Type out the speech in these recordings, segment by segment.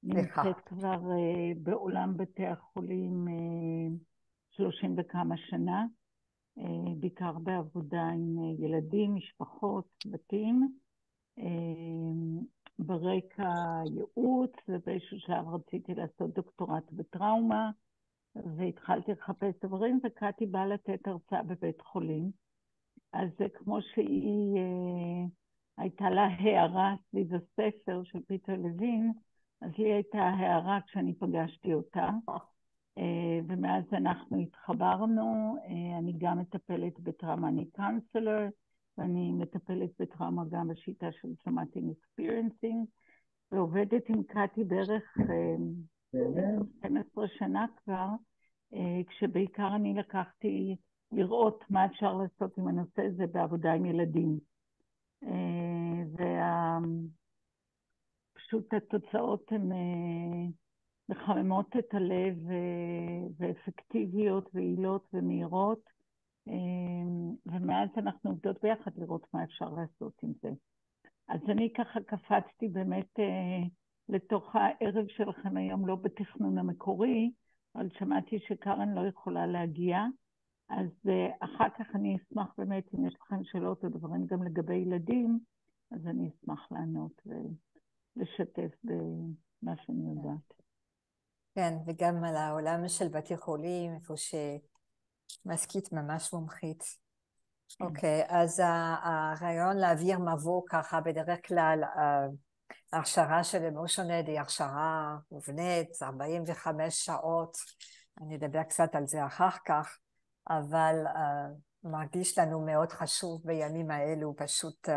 סליחה. נמצאת כבר בעולם בתי החולים 30 וכמה שנה, בעיקר בעבודה עם ילדים, משפחות, בתים. ברקע ייעוץ, ובאיזשהו שלב רציתי לעשות דוקטורט בטראומה, והתחלתי לחפש דברים, וקאטי באה לתת הרצאה בבית חולים. אז זה כמו שהיא, הייתה לה הערה סביב הספר של פיטר לוין, אז לי הייתה הערה כשאני פגשתי אותה, ומאז אנחנו התחברנו. אני גם מטפלת בטראומה, אני קאונסלר, ואני מטפלת בטראומה גם בשיטה של Traumatic Experiencing, ועובדת עם קאטי בערך 12 שנה כבר, כשבעיקר אני לקחתי לראות מה אפשר לעשות עם הנושא הזה בעבודה עם ילדים. ופשוט התוצאות הן מחממות את הלב, ואפקטיביות ויעילות ומהירות, ומאז אנחנו עובדות ביחד לראות מה אפשר לעשות עם זה. אז אני ככה קפצתי באמת לתוך הערב שלכם היום, לא בתכנון המקורי, אבל שמעתי שקרן לא יכולה להגיע, אז אחר כך אני אשמח באמת, אם יש לכם שאלות או דברים גם לגבי ילדים, אז אני אשמח לענות ולשתף במה שאני יודעת. כן, וגם על העולם של בתי חולים, איפה שמשכית ממש מומחית. אוקיי, אז הרעיון להעביר מבוא ככה, בדרך כלל ההכשרה של אמושיונד היא הכשרה מובנית, 45 שעות, אני אדבר קצת על זה אחר כך, אבל מרגיש לנו מאוד חשוב בימים האלו, פשוט,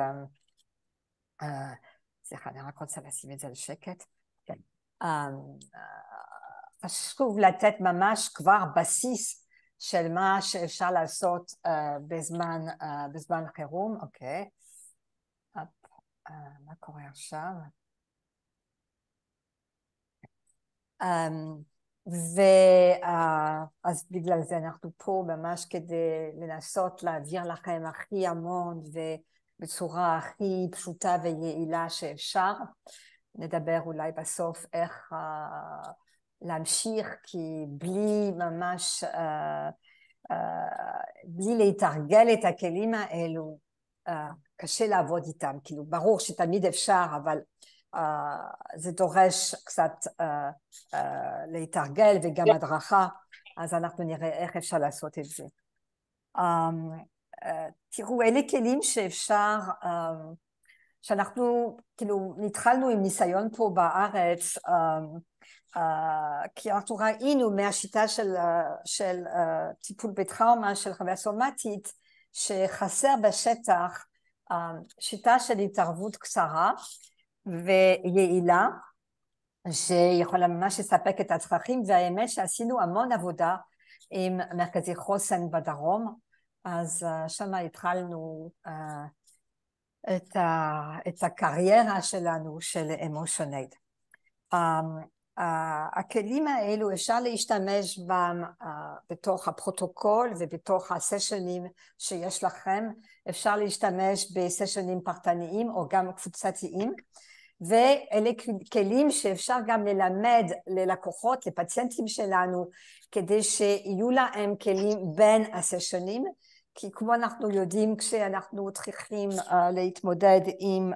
סליחה, אני רק רוצה לשים את זה לשקט. כן. חשוב לתת ממש כבר בסיס של מה שאפשר לעשות בזמן חירום. אוקיי. מה קורה עכשיו? אז בגלל זה אנחנו פה ממש כדי לנסות להעביר לכם הכי המון ובצורה הכי פשוטה ויעילה שאפשר. נדבר אולי בסוף איך להמשיך, כי בלי ממש, בלי להתרגל את הכלים האלו, קשה לעבוד איתם. כאילו ברור שתמיד אפשר, אבל זה דורש קצת להתרגל וגם הדרכה, אז אנחנו נראה איך אפשר לעשות את זה. תראו, אלה כלים שאפשר, שאנחנו כאילו נתחלנו עם ניסיון פה בארץ, כי אנחנו ראינו מהשיטה של טיפול בטראומה של חוויה סומטית, שחסר בשטח שיטה של התערבות קצרה ויעילה, שיכולה ממש לספק את הצרכים, והאמת שעשינו המון עבודה עם מרכזי חוסן בדרום, אז שם התחלנו את הקריירה שלנו של אמושיונד. הכלים האלו אפשר להשתמש בהם בתוך הפרוטוקול ובתוך הסשנים שיש לכם, אפשר להשתמש בסשנים פרטניים או גם קבוצתיים, ואלה כלים שאפשר גם ללמד ללקוחות, לפציינטים שלנו, כדי שיהיו להם כלים בין הסשנים, כי כמו אנחנו יודעים, כשאנחנו צריכים להתמודד עם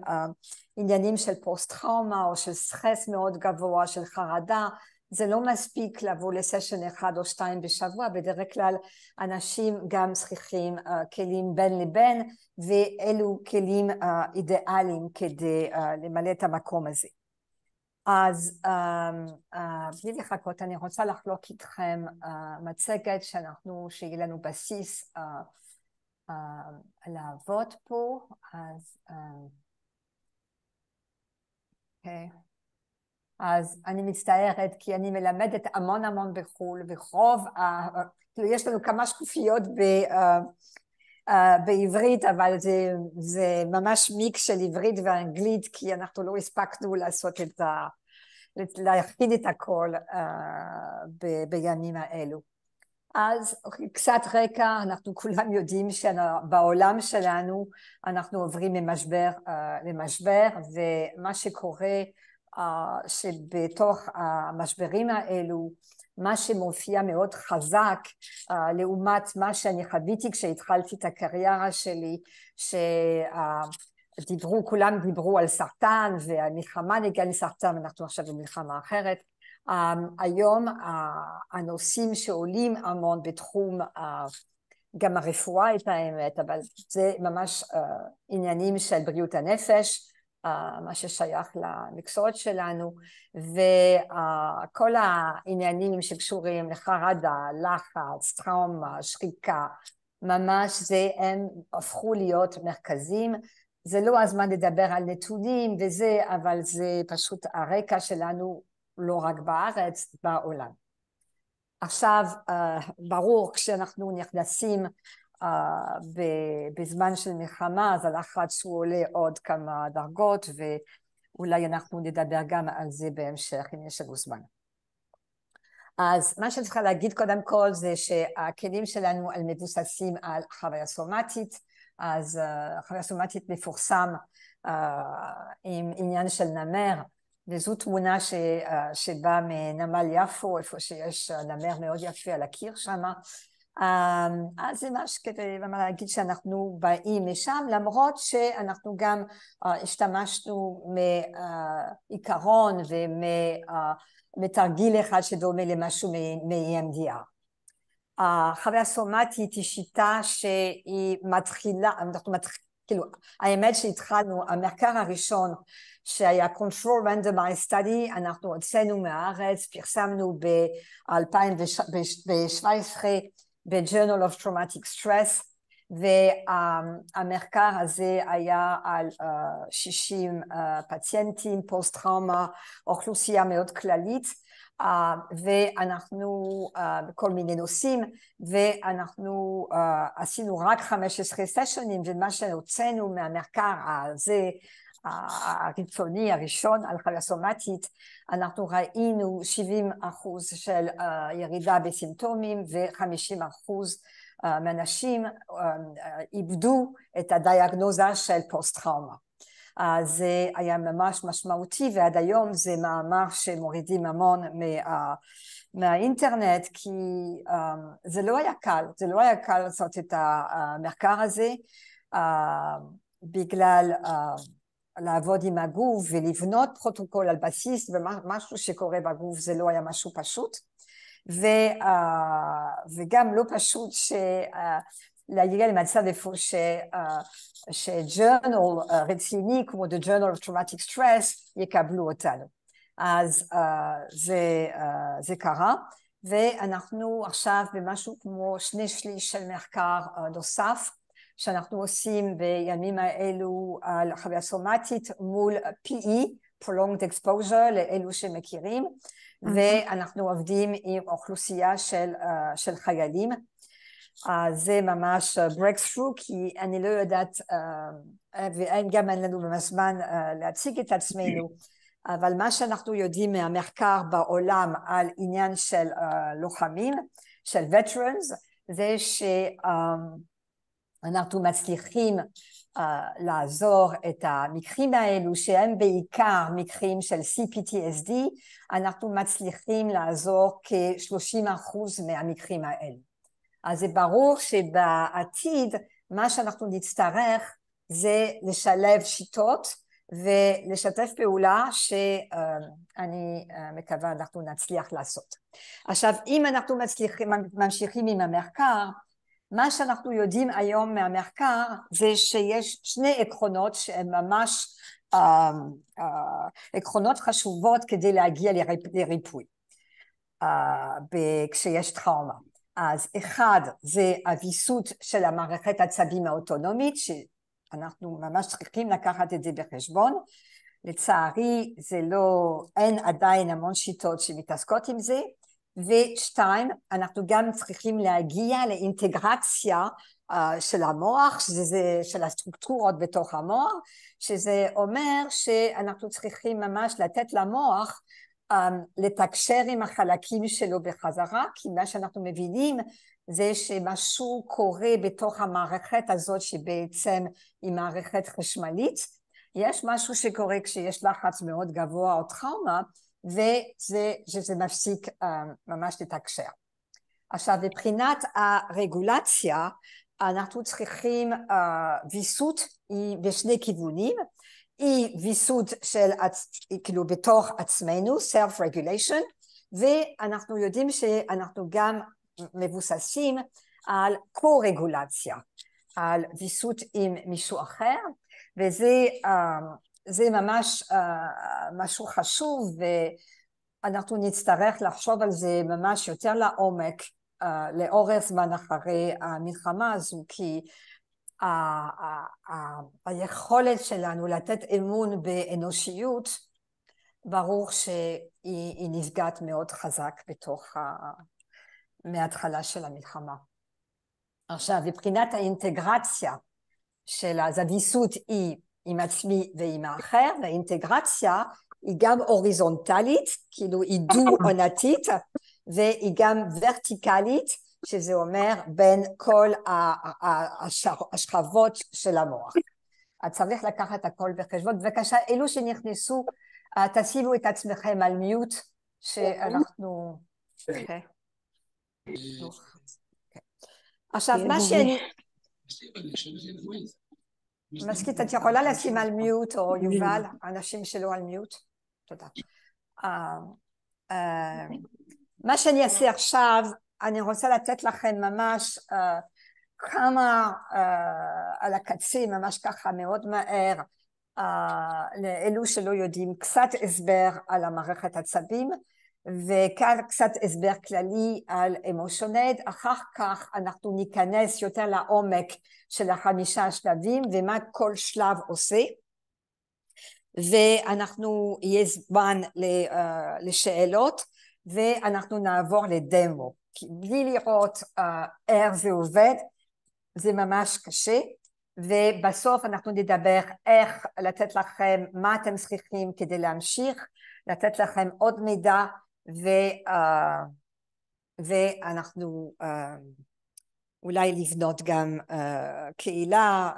עניינים של פוסט-טראומה או של סטרס מאוד גבוה, של חרדה, זה לא מספיק לבוא לסשן 1 או 2 בשבוע, בדרך כלל אנשים גם צריכים כלים בין לבין, ואלו כלים אידיאליים כדי למלא את המקום הזה. אז בלי לחכות, אני רוצה לחלוק איתכם מצגת שיהיה לנו בסיס לעבוד פה. אז אוקיי. אז אני מצטערת, כי אני מלמדת המון בחול, ורוב, יש לנו כמה שקופיות בעברית, אבל זה ממש מיקס של עברית ואנגלית, כי אנחנו לא הספקנו לעשות להכין את הכל בימים האלו. אז קצת רקע, אנחנו כולם יודעים שבעולם שלנו אנחנו עוברים ממשבר למשבר, ומה שקורה שבתוך המשברים האלו, מה שמופיע מאוד חזק לעומת מה שאני חוויתי כשהתחלתי את הקריירה שלי, כולם דיברו על סרטן והמלחמה נגד סרטן, אנחנו עכשיו במלחמה אחרת. היום הנושאים שעולים המון בתחום גם הרפואה את האמת, אבל זה ממש עניינים של בריאות הנפש, מה ששייך למקצועות שלנו, וכל העניינים שקשורים לחרדה, לחץ, טראומה, שחיקה, ממש זה הם הפכו להיות מרכזים. זה לא הזמן לדבר על נתונים וזה, אבל זה פשוט הרקע שלנו לא רק בארץ, בעולם. עכשיו, ברור, כשאנחנו נכנסים בזמן של מלחמה, אז הלחץ הוא עולה עוד כמה דרגות, ואולי אנחנו נדבר גם על זה בהמשך, אם יש לנו זמן. אז מה שאני צריכה להגיד קודם כל, זה שהכלים שלנו מבוססים על חוויה סומטית, אז חוויה סומטית מפורסם עם עניין של נמר, וזו תמונה שבאה מנמל יפו, איפה שיש נמר מאוד יפה על הקיר שם. אז זה ממש כדי להגיד שאנחנו באים משם, למרות שאנחנו גם השתמשנו מעיקרון ומתרגיל אחד שדומה למשהו מ-EMDR. החוויה סומטית היא שיטה שהיא מתחילה, כאילו, האמת שהתחלנו, המחקר הראשון שהיה Control Randomized Study, אנחנו הוצאנו מהארץ, פרסמנו ב-2017 ב-Journal of Traumatic Stress, והמחקר הזה היה על 60 פציינטים, פוסט-טראומה, אוכלוסייה מאוד כללית, ואנחנו בכל מיני נושאים, ואנחנו עשינו רק 15 סשנים, ומה שהוצאנו מהמחקר הזה, הראשוני הראשון על חוויה סומטית, אנחנו ראינו 70% של ירידה בסימפטומים, ו50% מהאנשים איבדו את הדיאגנוזה של פוסט-טראומה. זה היה ממש משמעותי, ועד היום זה מאמר שמורידים המון מהאינטרנט, כי זה לא היה קל לעשות את המחקר הזה, בגלל לעבוד עם הגוף ולבנות פרוטוקול על בסיס, ומשהו שקורה בגוף זה לא היה משהו פשוט, וגם לא פשוט להגיע למצב איפה שג'ורנל רציני כמו The Journal of Traumatic Stress יקבלו אותנו. אז זה קרה, ואנחנו עכשיו במשהו כמו 2/3 של מחקר נוסף, שאנחנו עושים בימים האלו על חוויה סומטית מול PE, Prolonged Exposure, לאלו שמכירים, ואנחנו עובדים עם אוכלוסייה של חיילים. זה ממש breakthrough, כי אני לא יודעת, וגם אין לנו ממש זמן להציג את עצמנו, אבל מה שאנחנו יודעים מהמחקר בעולם על עניין של לוחמים, של veterans, זה שאנחנו מצליחים לעזור את המקרים האלו, שהם בעיקר מקרים של CPTSD, אנחנו מצליחים לעזור כ-30% מהמקרים האלו. אז זה ברור שבעתיד מה שאנחנו נצטרך זה לשלב שיטות ולשתף פעולה שאני מקווה אנחנו נצליח לעשות. עכשיו, אם אנחנו ממשיכים עם המחקר, מה שאנחנו יודעים היום מהמחקר זה שיש 2 עקרונות שהם ממש עקרונות חשובות כדי להגיע לריפוי כשיש טראומה. אז אחד זה הוויסות של המערכת העצבים האוטונומית, שאנחנו ממש צריכים לקחת את זה בחשבון. לצערי אין עדיין המון שיטות שמתעסקות עם זה. ו2, אנחנו גם צריכים להגיע לאינטגרציה של המוח, שזה של הסטרוקטורות בתוך המוח, שזה אומר שאנחנו צריכים ממש לתת למוח לתקשר עם החלקים שלו בחזרה, כי מה שאנחנו מבינים זה שמשהו קורה בתוך המערכת הזאת שבעצם היא מערכת חשמלית, יש משהו שקורה כשיש לחץ מאוד גבוה או טראומה, וזה מפסיק ממש לתקשר. עכשיו, מבחינת הרגולציה, אנחנו צריכים ויסות בשני כיוונים, היא ויסות של כאילו בתוך עצמנו, self-regulation, ואנחנו יודעים שאנחנו גם מבוססים על קו-רגולציה, על ויסות עם מישהו אחר, וזה ממש משהו חשוב, ואנחנו נצטרך לחשוב על זה ממש יותר לעומק, לאורך זמן אחרי המלחמה הזו, כי היכולת שלנו לתת אמון באנושיות, ברור שהיא נפגעת מאוד חזק מההתחלה של המלחמה. עכשיו, מבחינת האינטגרציה של הוויסות היא עם עצמי ועם האחר, והאינטגרציה היא גם הוריזונטלית, כאילו היא דו-עונתית, והיא גם ורטיקלית, שזה אומר בין כל השכבות של המוח. אז צריך לקחת הכל בחשבון. בבקשה, אלו שנכנסו, תשימו את עצמכם על מיוט, שאנחנו... עכשיו, מה שאני... מסכית, את יכולה לשים על מיוט, או יובל, אנשים שלו על מיוט? תודה. מה שאני אעשה עכשיו, אני רוצה לתת לכם ממש כמה על הקצה, ממש ככה מאוד מהר, לאלו שלא יודעים, קצת הסבר על המערכת עצבים, וכאן קצת הסבר כללי על אמושיונד. אחר כך אנחנו ניכנס יותר לעומק של 5 שלבים, ומה כל שלב עושה, ואנחנו יהיה זמן לשאלות, ואנחנו נעבור לדמו, כי בלי לראות איך זה עובד, זה ממש קשה, ובסוף אנחנו נדבר איך לתת לכם מה אתם צריכים כדי להמשיך, לתת לכם עוד מידע, ואנחנו אולי לבנות גם קהילה,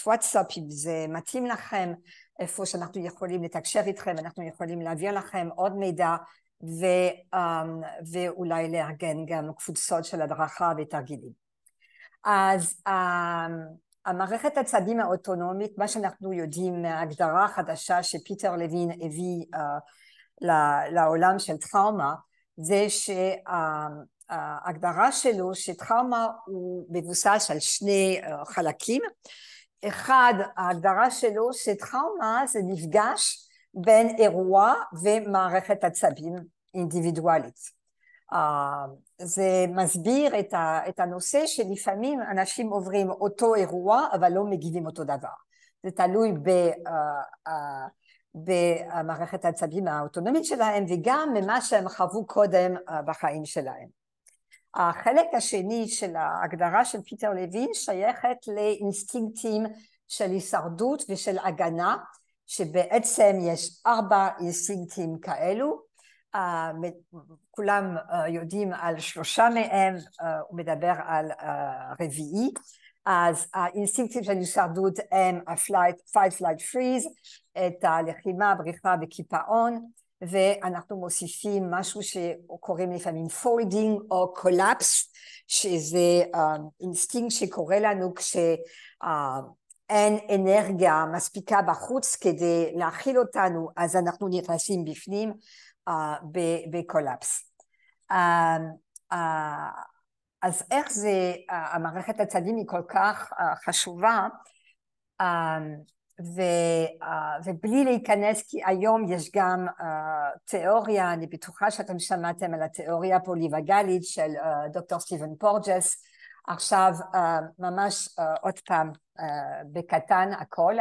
וואטסאפ, אם זה מתאים לכם, איפה שאנחנו יכולים לתקשר איתכם, אנחנו יכולים להעביר לכם עוד מידע, ואולי לארגן גם קבוצות של הדרכה ותרגילים. אז המערכת עצבים האוטונומית, מה שאנחנו יודעים מההגדרה החדשה שפיטר לוין הביא לעולם של טראומה, זה שההגדרה שלו שטראומה הוא מבוסס על 2 חלקים. אחד, ההגדרה שלו שטראומה זה מפגש בין אירוע ומערכת עצבים אינדיבידואלית. זה מסביר את הנושא שלפעמים אנשים עוברים אותו אירוע אבל לא מגיבים אותו דבר. זה תלוי במערכת העצבים האוטונומית שלהם וגם ממה שהם חוו קודם בחיים שלהם. החלק השני של ההגדרה של פיטר לוין שייכת לאינסטינקטים של הישרדות ושל הגנה, שבעצם יש 4 אינסטינקטים כאלו, כולם יודעים על 3 מהם, הוא מדבר על 4. אז האינסטינקטים של הישרדות הם fight, flight, freeze, את הלחימה, בריחה וקיפאון, ואנחנו מוסיפים משהו שקוראים לפעמים folding או collapse, שזה אינסטינקט שקורה לנו כשאין אנרגיה מספיקה בחוץ כדי להכיל אותנו, אז אנחנו נכנסים בפנים בקולאפס. אז איך זה, המערכת העצבים היא כל כך חשובה, ובלי להיכנס, כי היום יש גם תיאוריה, אני בטוחה שאתם שמעתם על התיאוריה הפוליווגלית של דוקטור סטיבן פורג'ס, עכשיו ממש עוד פעם בקטן הכל.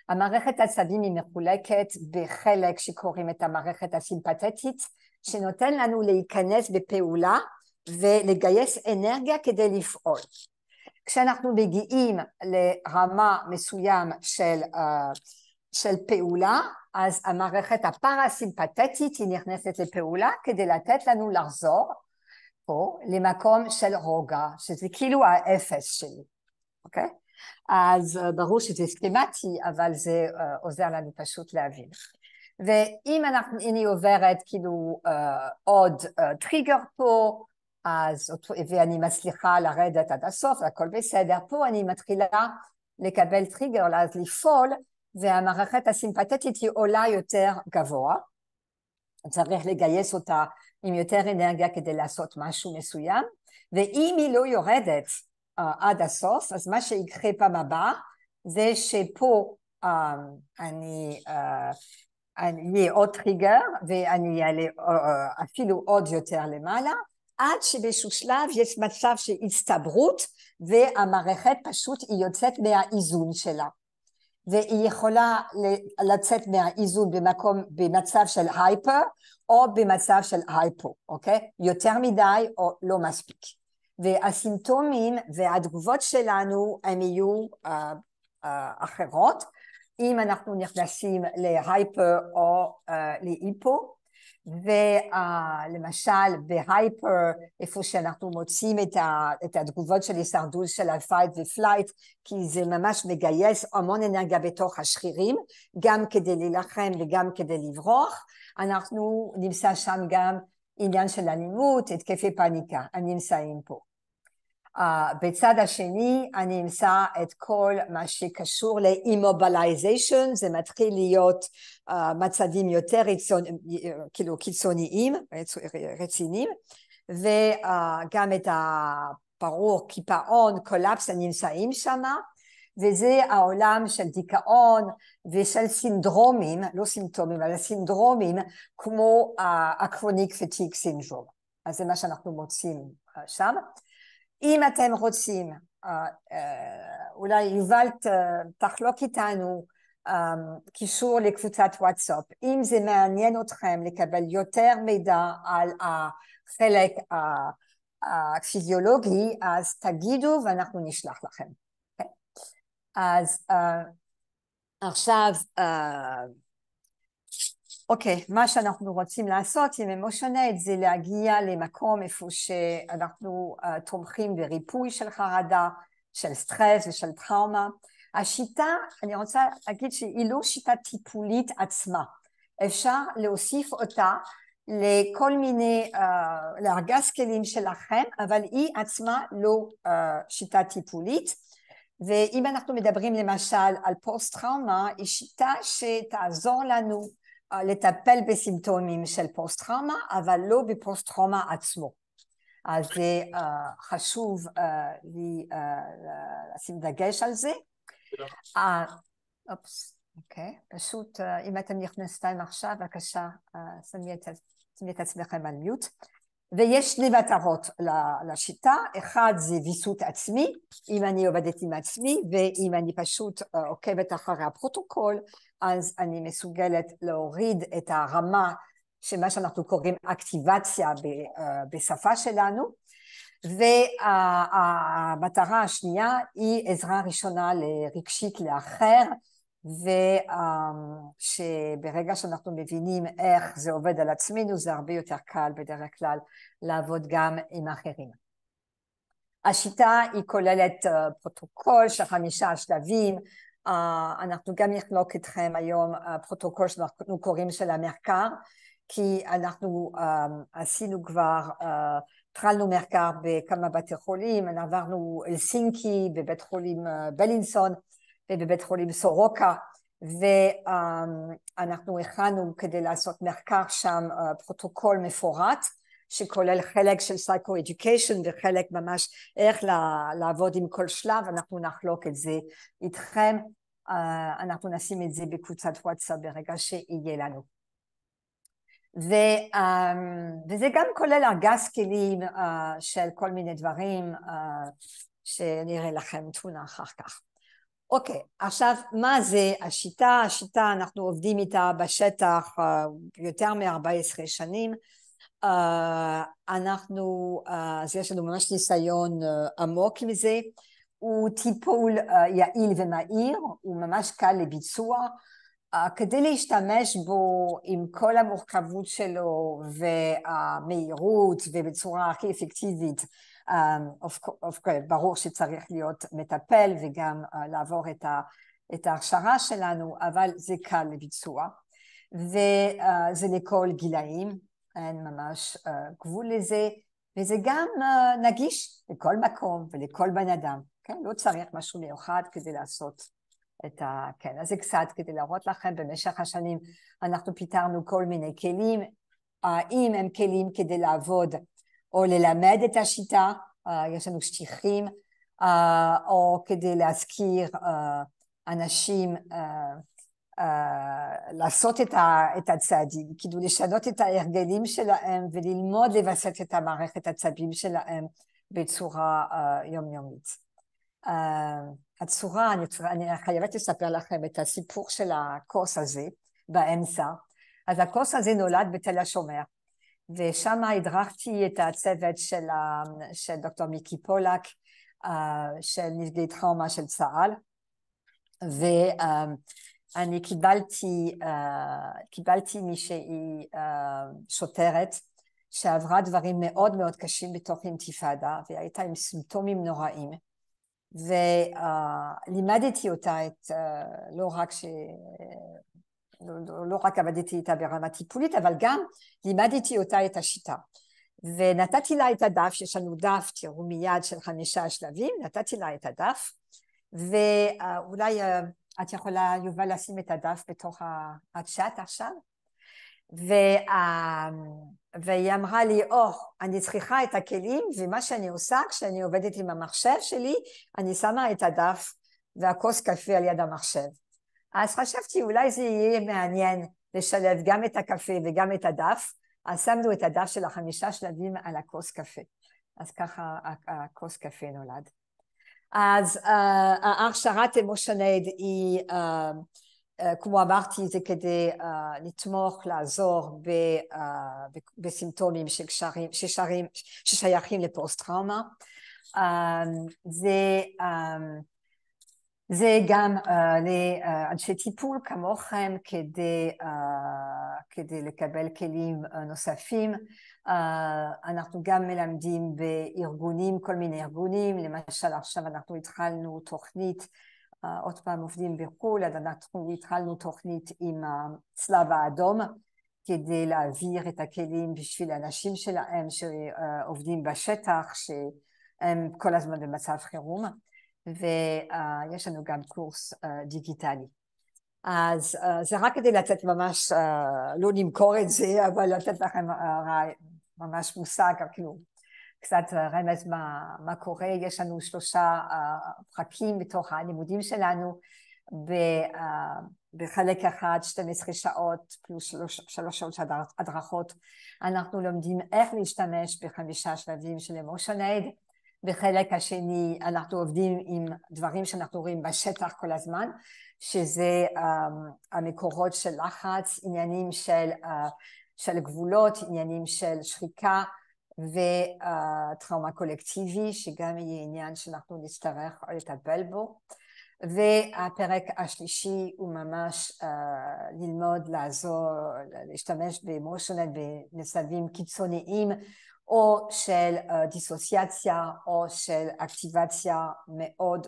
המערכת העצבים היא מחולקת בחלק שקוראים את המערכת הסימפתטית, שנותן לנו להיכנס בפעולה ולגייס אנרגיה כדי לפעול. כשאנחנו מגיעים לרמה מסוים של פעולה, אז המערכת הפרסימפתטית היא נכנסת לפעולה כדי לתת לנו לחזור פה למקום של רוגע, שזה כאילו האפס שלי, אוקיי? אז ברור שזה סכמטי, אבל זה עוזר לנו פשוט להבין. ואם אני עוברת כאילו עוד טריגר פה, אז ואני מצליחה לרדת עד הסוף, הכל בסדר, פה אני מתחילה לקבל טריגר, אז לפעול, והמערכת הסימפתטית היא עולה יותר גבוה, צריך לגייס אותה עם יותר אנרגיה כדי לעשות משהו מסוים, ואם היא לא יורדת עד הסוף, אז מה שיקרה פעם הבאה, זה שפה אני אהיה עוד טריגר, ואני אעלה אפילו עוד יותר למעלה, עד שבאיזשהו שלב יש מצב של הצטברות, והמערכת פשוט היא יוצאת מהאיזון שלה. והיא יכולה לצאת מהאיזון במצב של הייפר, או במצב של הייפו, אוקיי? יותר מדי או לא מספיק. והסימפטומים והתגובות שלנו הם יהיו אחרות, אם אנחנו נכנסים להייפר או להיפו, ולמשל בהייפר, איפה שאנחנו מוצאים את התגובות של הישרדות של הפייט ופלייט, כי זה ממש מגייס המון אנרגיה בתוך השרירים, גם כדי להילחם וגם כדי לברוח, אנחנו נמצא שם גם עניין של אלימות, התקפי פאניקה, נמצאים פה. בצד השני אני אמצא את כל מה שקשור ל-immobilization, זה מתחיל להיות מצבים יותר כאילו קיצוניים, רציניים, וגם את הברור קיפאון, קולפס, נמצאים שם, וזה העולם של דיכאון ושל סינדרומים, לא סימפטומים, אלא סינדרומים, כמו ה-chronic fatigue syndrome. אז זה מה שאנחנו מוצאים שם. אם אתם רוצים, אולי יובל תחלוק איתנו קישור לקבוצת וואטסאפ, אם זה מעניין אתכם לקבל יותר מידע על החלק הפיזיולוגי, אז תגידו ואנחנו נשלח לכם. אז עכשיו, אוקיי, מה שאנחנו רוצים לעשות עם אמושיונט זה להגיע למקום איפה שאנחנו תומכים בריפוי של חרדה, של סטרס ושל טראומה. השיטה, אני רוצה להגיד שהיא לא שיטה טיפולית עצמה, אפשר להוסיף אותה לכל מיני, לארגז כלים שלכם, אבל היא עצמה לא שיטה טיפולית, ואם אנחנו מדברים למשל על פוסט טראומה, היא שיטה שתעזור לנו לטפל בסימפטומים של פוסט טראומה, אבל לא בפוסט טראומה עצמו. אז זה חשוב לשים דגש על זה. אוקיי, פשוט אם אתם נכנסתם עכשיו, בבקשה, שימי את עצמכם על מיוט. ויש שני מטרות לשיטה, אחד זה ויסות עצמי, אם אני עובדת עם עצמי, ואם אני פשוט עוקבת אחרי הפרוטוקול, אז אני מסוגלת להוריד את הרמה של מה שאנחנו קוראים אקטיבציה בשפה שלנו, והמטרה השנייה היא עזרה ראשונה רגשית לאחר, ושברגע שאנחנו מבינים איך זה עובד על עצמנו, זה הרבה יותר קל בדרך כלל לעבוד גם עם אחרים. השיטה היא כוללת פרוטוקול של 5 שלבים, אנחנו גם נחלוק איתכם היום פרוטוקול שאנחנו קוראים של המחקר, כי אנחנו עשינו כבר, התחלנו מחקר בכמה בתי חולים, עברנו אלסינקי בבית חולים בלינסון, ובבית חולים סורוקה, ואנחנו הכנו כדי לעשות מחקר שם פרוטוקול מפורט, שכולל חלק של psycho-education וחלק ממש איך לעבוד עם כל שלב, אנחנו נחלוק את זה איתכם, אנחנו נשים את זה בקבוצת וואטסאפ ברגע שיהיה לנו. וזה גם כולל ארגז כלים של כל מיני דברים שנראה לכם תמונה אחר כך. אוקיי, עכשיו מה זה השיטה? השיטה אנחנו עובדים איתה בשטח יותר מ-14 שנים, אז יש לנו ממש ניסיון עמוק עם זה, הוא טיפול יעיל ומהיר, הוא ממש קל לביצוע, כדי להשתמש בו עם כל המורכבות שלו והמהירות ובצורה הכי אפקטיבית, ברור שצריך להיות מטפל וגם לעבור את ההכשרה שלנו, אבל זה קל לביצוע, וזה לכל גילאים, אין ממש גבול לזה, וזה גם נגיש לכל מקום ולכל בן אדם, כן? לא צריך משהו מיוחד כדי לעשות כן, אז זה קצת כדי להראות לכם, במשך השנים אנחנו פיתרנו כל מיני כלים, אם הם כלים כדי לעבוד או ללמד את השיטה, יש לנו שטיחים, או כדי להזכיר אנשים לעשות את הצעדים, כאילו לשנות את ההרגלים שלהם וללמוד לבסס את המערכת העצבים שלהם בצורה יומיומית. הצורה, אני חייבת לספר לכם את הסיפור של הקורס הזה באמצע. אז הקורס הזה נולד בתל השומר, ושם הדרכתי את הצוות של דוקטור מיקי פולק, של נפגעי טראומה של צה"ל, ואני קיבלתי מישהי שוטרת, שעברה דברים מאוד מאוד קשים בתוך אינתיפאדה, והייתה עם סימפטומים נוראים, ולימדתי אותה לא רק עבדתי איתה ברמה טיפולית, אבל גם לימדתי אותה את השיטה. ונתתי לה את הדף, יש לנו דף, תראו מיד של 5 שלבים, נתתי לה את הדף, ואולי את יכולה, יובל, לשים את הדף בתוך הצ'אט עכשיו, והיא אמרה לי, אני צריכה את הכלים, ומה שאני עושה כשאני עובדת עם המחשב שלי, אני שמה את הדף והכוס קפה על יד המחשב. אז חשבתי, אולי זה יהיה מעניין לשלב גם את הקפה וגם את הדף, אז שמנו את הדף של 5 שלבים על הכוס קפה. אז ככה הכוס קפה נולד. אז ההכשרת אמושיונד היא, כמו אמרתי, זה כדי לתמוך, לעזור בסימפטומים ששייכים לפוסט-טראומה. זה גם לאנשי טיפול כמוכם כדי לקבל כלים נוספים. אנחנו גם מלמדים בארגונים, כל מיני ארגונים, למשל עכשיו אנחנו התחלנו תוכנית, עוד פעם עובדים בחו"ל, אז אנחנו התחלנו תוכנית עם הצלב האדום, כדי להעביר את הכלים בשביל האנשים שלהם שעובדים בשטח, שהם כל הזמן במצב חירום, ויש לנו גם קורס דיגיטלי. אז זה רק כדי לתת ממש, לא למכור את זה, אבל לתת לכם ממש מושג, כאילו קצת רמז מה קורה. יש לנו 3 פרקים בתוך הלימודים שלנו, בחלק אחד 12 שעות פלוס 3 שעות הדרכות, אנחנו לומדים איך להשתמש ב5 שלבים של אמושיונד. בחלק השני אנחנו עובדים עם דברים שאנחנו רואים בשטח כל הזמן, שזה המקורות של לחץ, עניינים של גבולות, עניינים של שחיקה וטראומה קולקטיבי, שגם יהיה עניין שאנחנו נצטרך לטפל בו. והפרק השלישי הוא ממש ללמוד, לעזור, להשתמש באמושיונד במצבים קיצוניים, או של דיסוציאציה או של אקטיבציה מאוד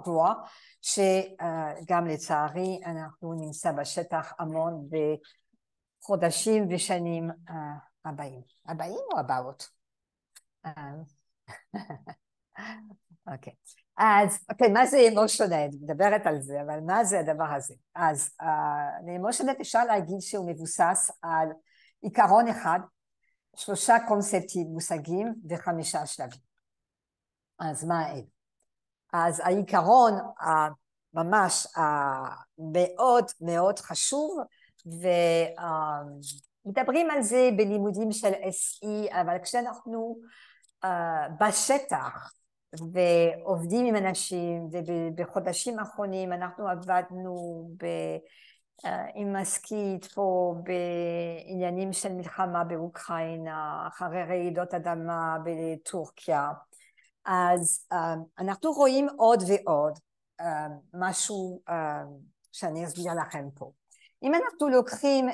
גבוהה, שגם לצערי אנחנו נמצא בשטח המון בחודשים ושנים הבאים. הבאים או הבאות? אוקיי. אז, מה זה אמושיונד? מדברת על זה, אבל מה זה הדבר הזה? אז לאמושיונד אפשר להגיד שהוא מבוסס על עיקרון אחד, 3 קונספטים, מושגים ו5 שלבים. אז מה הם? אז העיקרון ממש מאוד מאוד חשוב, ומדברים על זה בלימודים של SE, אבל כשאנחנו בשטח ועובדים עם אנשים, ובחודשים האחרונים אנחנו עבדנו עם משכית פה בעניינים של מלחמה באוקראינה, אחרי רעידות אדמה בטורקיה, אז אנחנו רואים עוד ועוד משהו שאני אסביר לכם פה. אם אנחנו לוקחים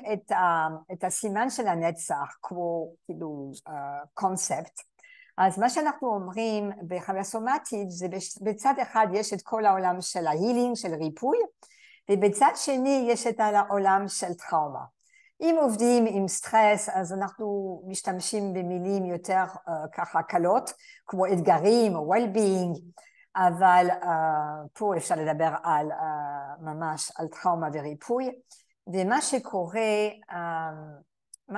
את הסימן של הנצח כמו כאילו קונספט, אז מה שאנחנו אומרים בחוויה סומטית זה בצד אחד יש את כל העולם של ההילינג, של ריפוי, ובצד שני יש את העולם של טראומה. אם עובדים עם סטרס אז אנחנו משתמשים במילים יותר ככה קלות, כמו אתגרים או well-being, אבל פה אפשר לדבר על ממש על טראומה וריפוי, ומה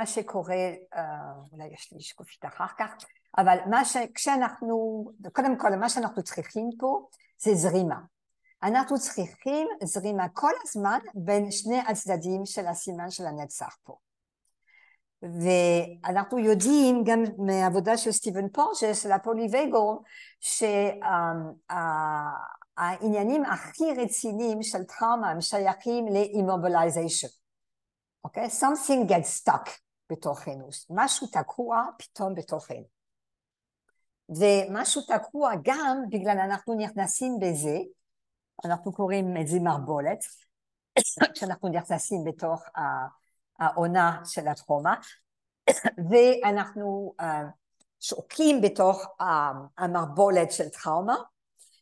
שקורה, אולי יש לי שקופית אחר כך, אבל קודם כל מה שאנחנו צריכים פה זה זרימה. אנחנו צריכים זרימה כל הזמן בין שני הצדדים של הסימן של הנצח פה. ואנחנו יודעים גם מהעבודה של סטיבן פורג'ס, של הפוליווייגו, שהעניינים הכי רציניים של טראומה הם שייכים ל-immobilization. אוקיי? Something gets stuck בתוכנו, משהו תקוע פתאום בתוכנו. ומשהו תקוע גם בגלל אנחנו נכנסים בזה, אנחנו קוראים את זה מערבולת, כשאנחנו נכנסים בתוך העונה של הטראומה, ואנחנו שוקעים בתוך המערבולת של טראומה,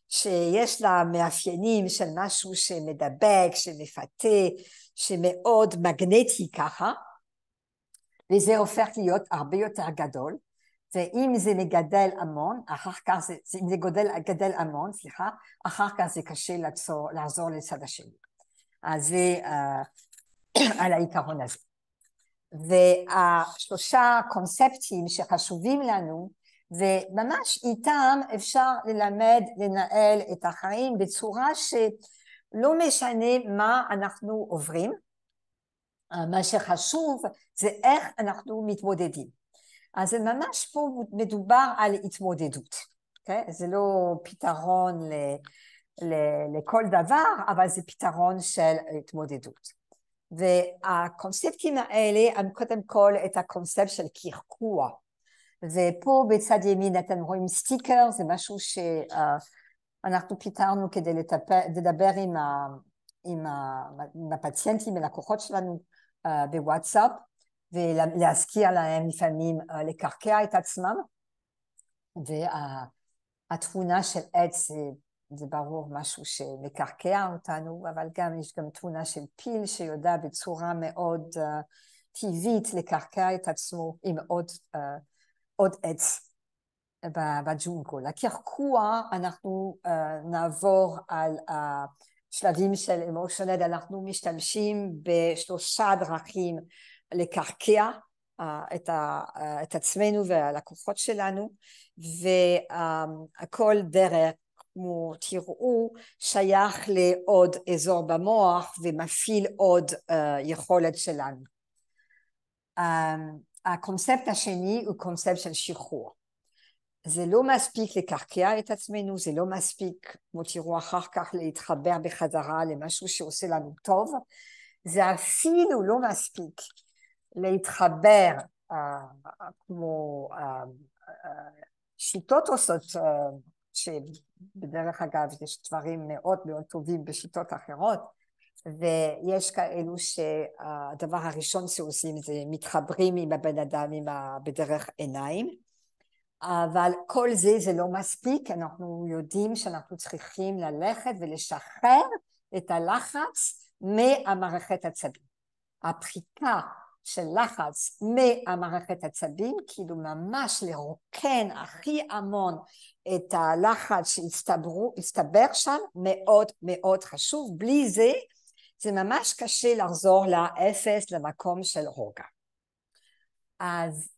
שיש לה מאפיינים של משהו שמדבק, שמפתה, שמאוד מגנטי ככה, וזה הופך להיות הרבה יותר גדול, ואם זה מגדל המון, אחר כך אם זה גדל המון, אחר כך זה קשה לעזור לצד השני. אז זה על העיקרון הזה. והשלושה קונספטים שחשובים לנו, וממש איתם אפשר לנהל את החיים בצורה שלא משנה מה אנחנו עוברים, מה שחשוב זה איך אנחנו מתמודדים. אז ממש פה מדובר על התמודדות, okay? זה לא פתרון לכל דבר, אבל זה פתרון של התמודדות. והקונספטים האלה הם קודם כל את הקונספט של קרקוע, ופה בצד ימין אתם רואים סטיקר, זה משהו שאנחנו פיתרנו כדי לדבר עם הפציינטים ולקוחות שלנו בוואטסאפ, ולהזכיר להם לפעמים לקרקע את עצמם, והתמונה של עץ זה ברור משהו שמקרקע אותנו, אבל גם יש גם תמונה של פיל שיודע בצורה מאוד טבעית לקרקע את עצמו עם עוד עץ בג'ונגל. הקרקוע אנחנו נעבור על שלבים של אמושיונל, אנחנו משתמשים בשלושה דרכים לקרקע את עצמנו והלקוחות שלנו, והכל דרך, כמו תראו, שייך לעוד אזור במוח ומפעיל עוד יכולת שלנו. הקונספט השני הוא קונספט של שחרור. זה לא מספיק לקרקע את עצמנו, זה לא מספיק, כמו תראו אחר כך, להתחבר בחזרה למשהו שעושה לנו טוב, זה אפילו לא מספיק להתחבר כמו שיטות עושות, שבדרך אגב יש דברים מאוד מאוד טובים בשיטות אחרות, ויש כאלו שהדבר הראשון שעושים זה מתחברים עם הבן אדם בדרך עיניים, אבל כל זה לא מספיק, אנחנו יודעים שאנחנו צריכים ללכת ולשחרר את הלחץ מהמערכת עצבים. הפחיקה של לחץ מהמערכת עצבים, כאילו ממש לרוקן הכי המון את הלחץ שהצטבר שם, מאוד מאוד חשוב, בלי זה, זה ממש קשה לחזור לאפס, למקום של רוגע. אז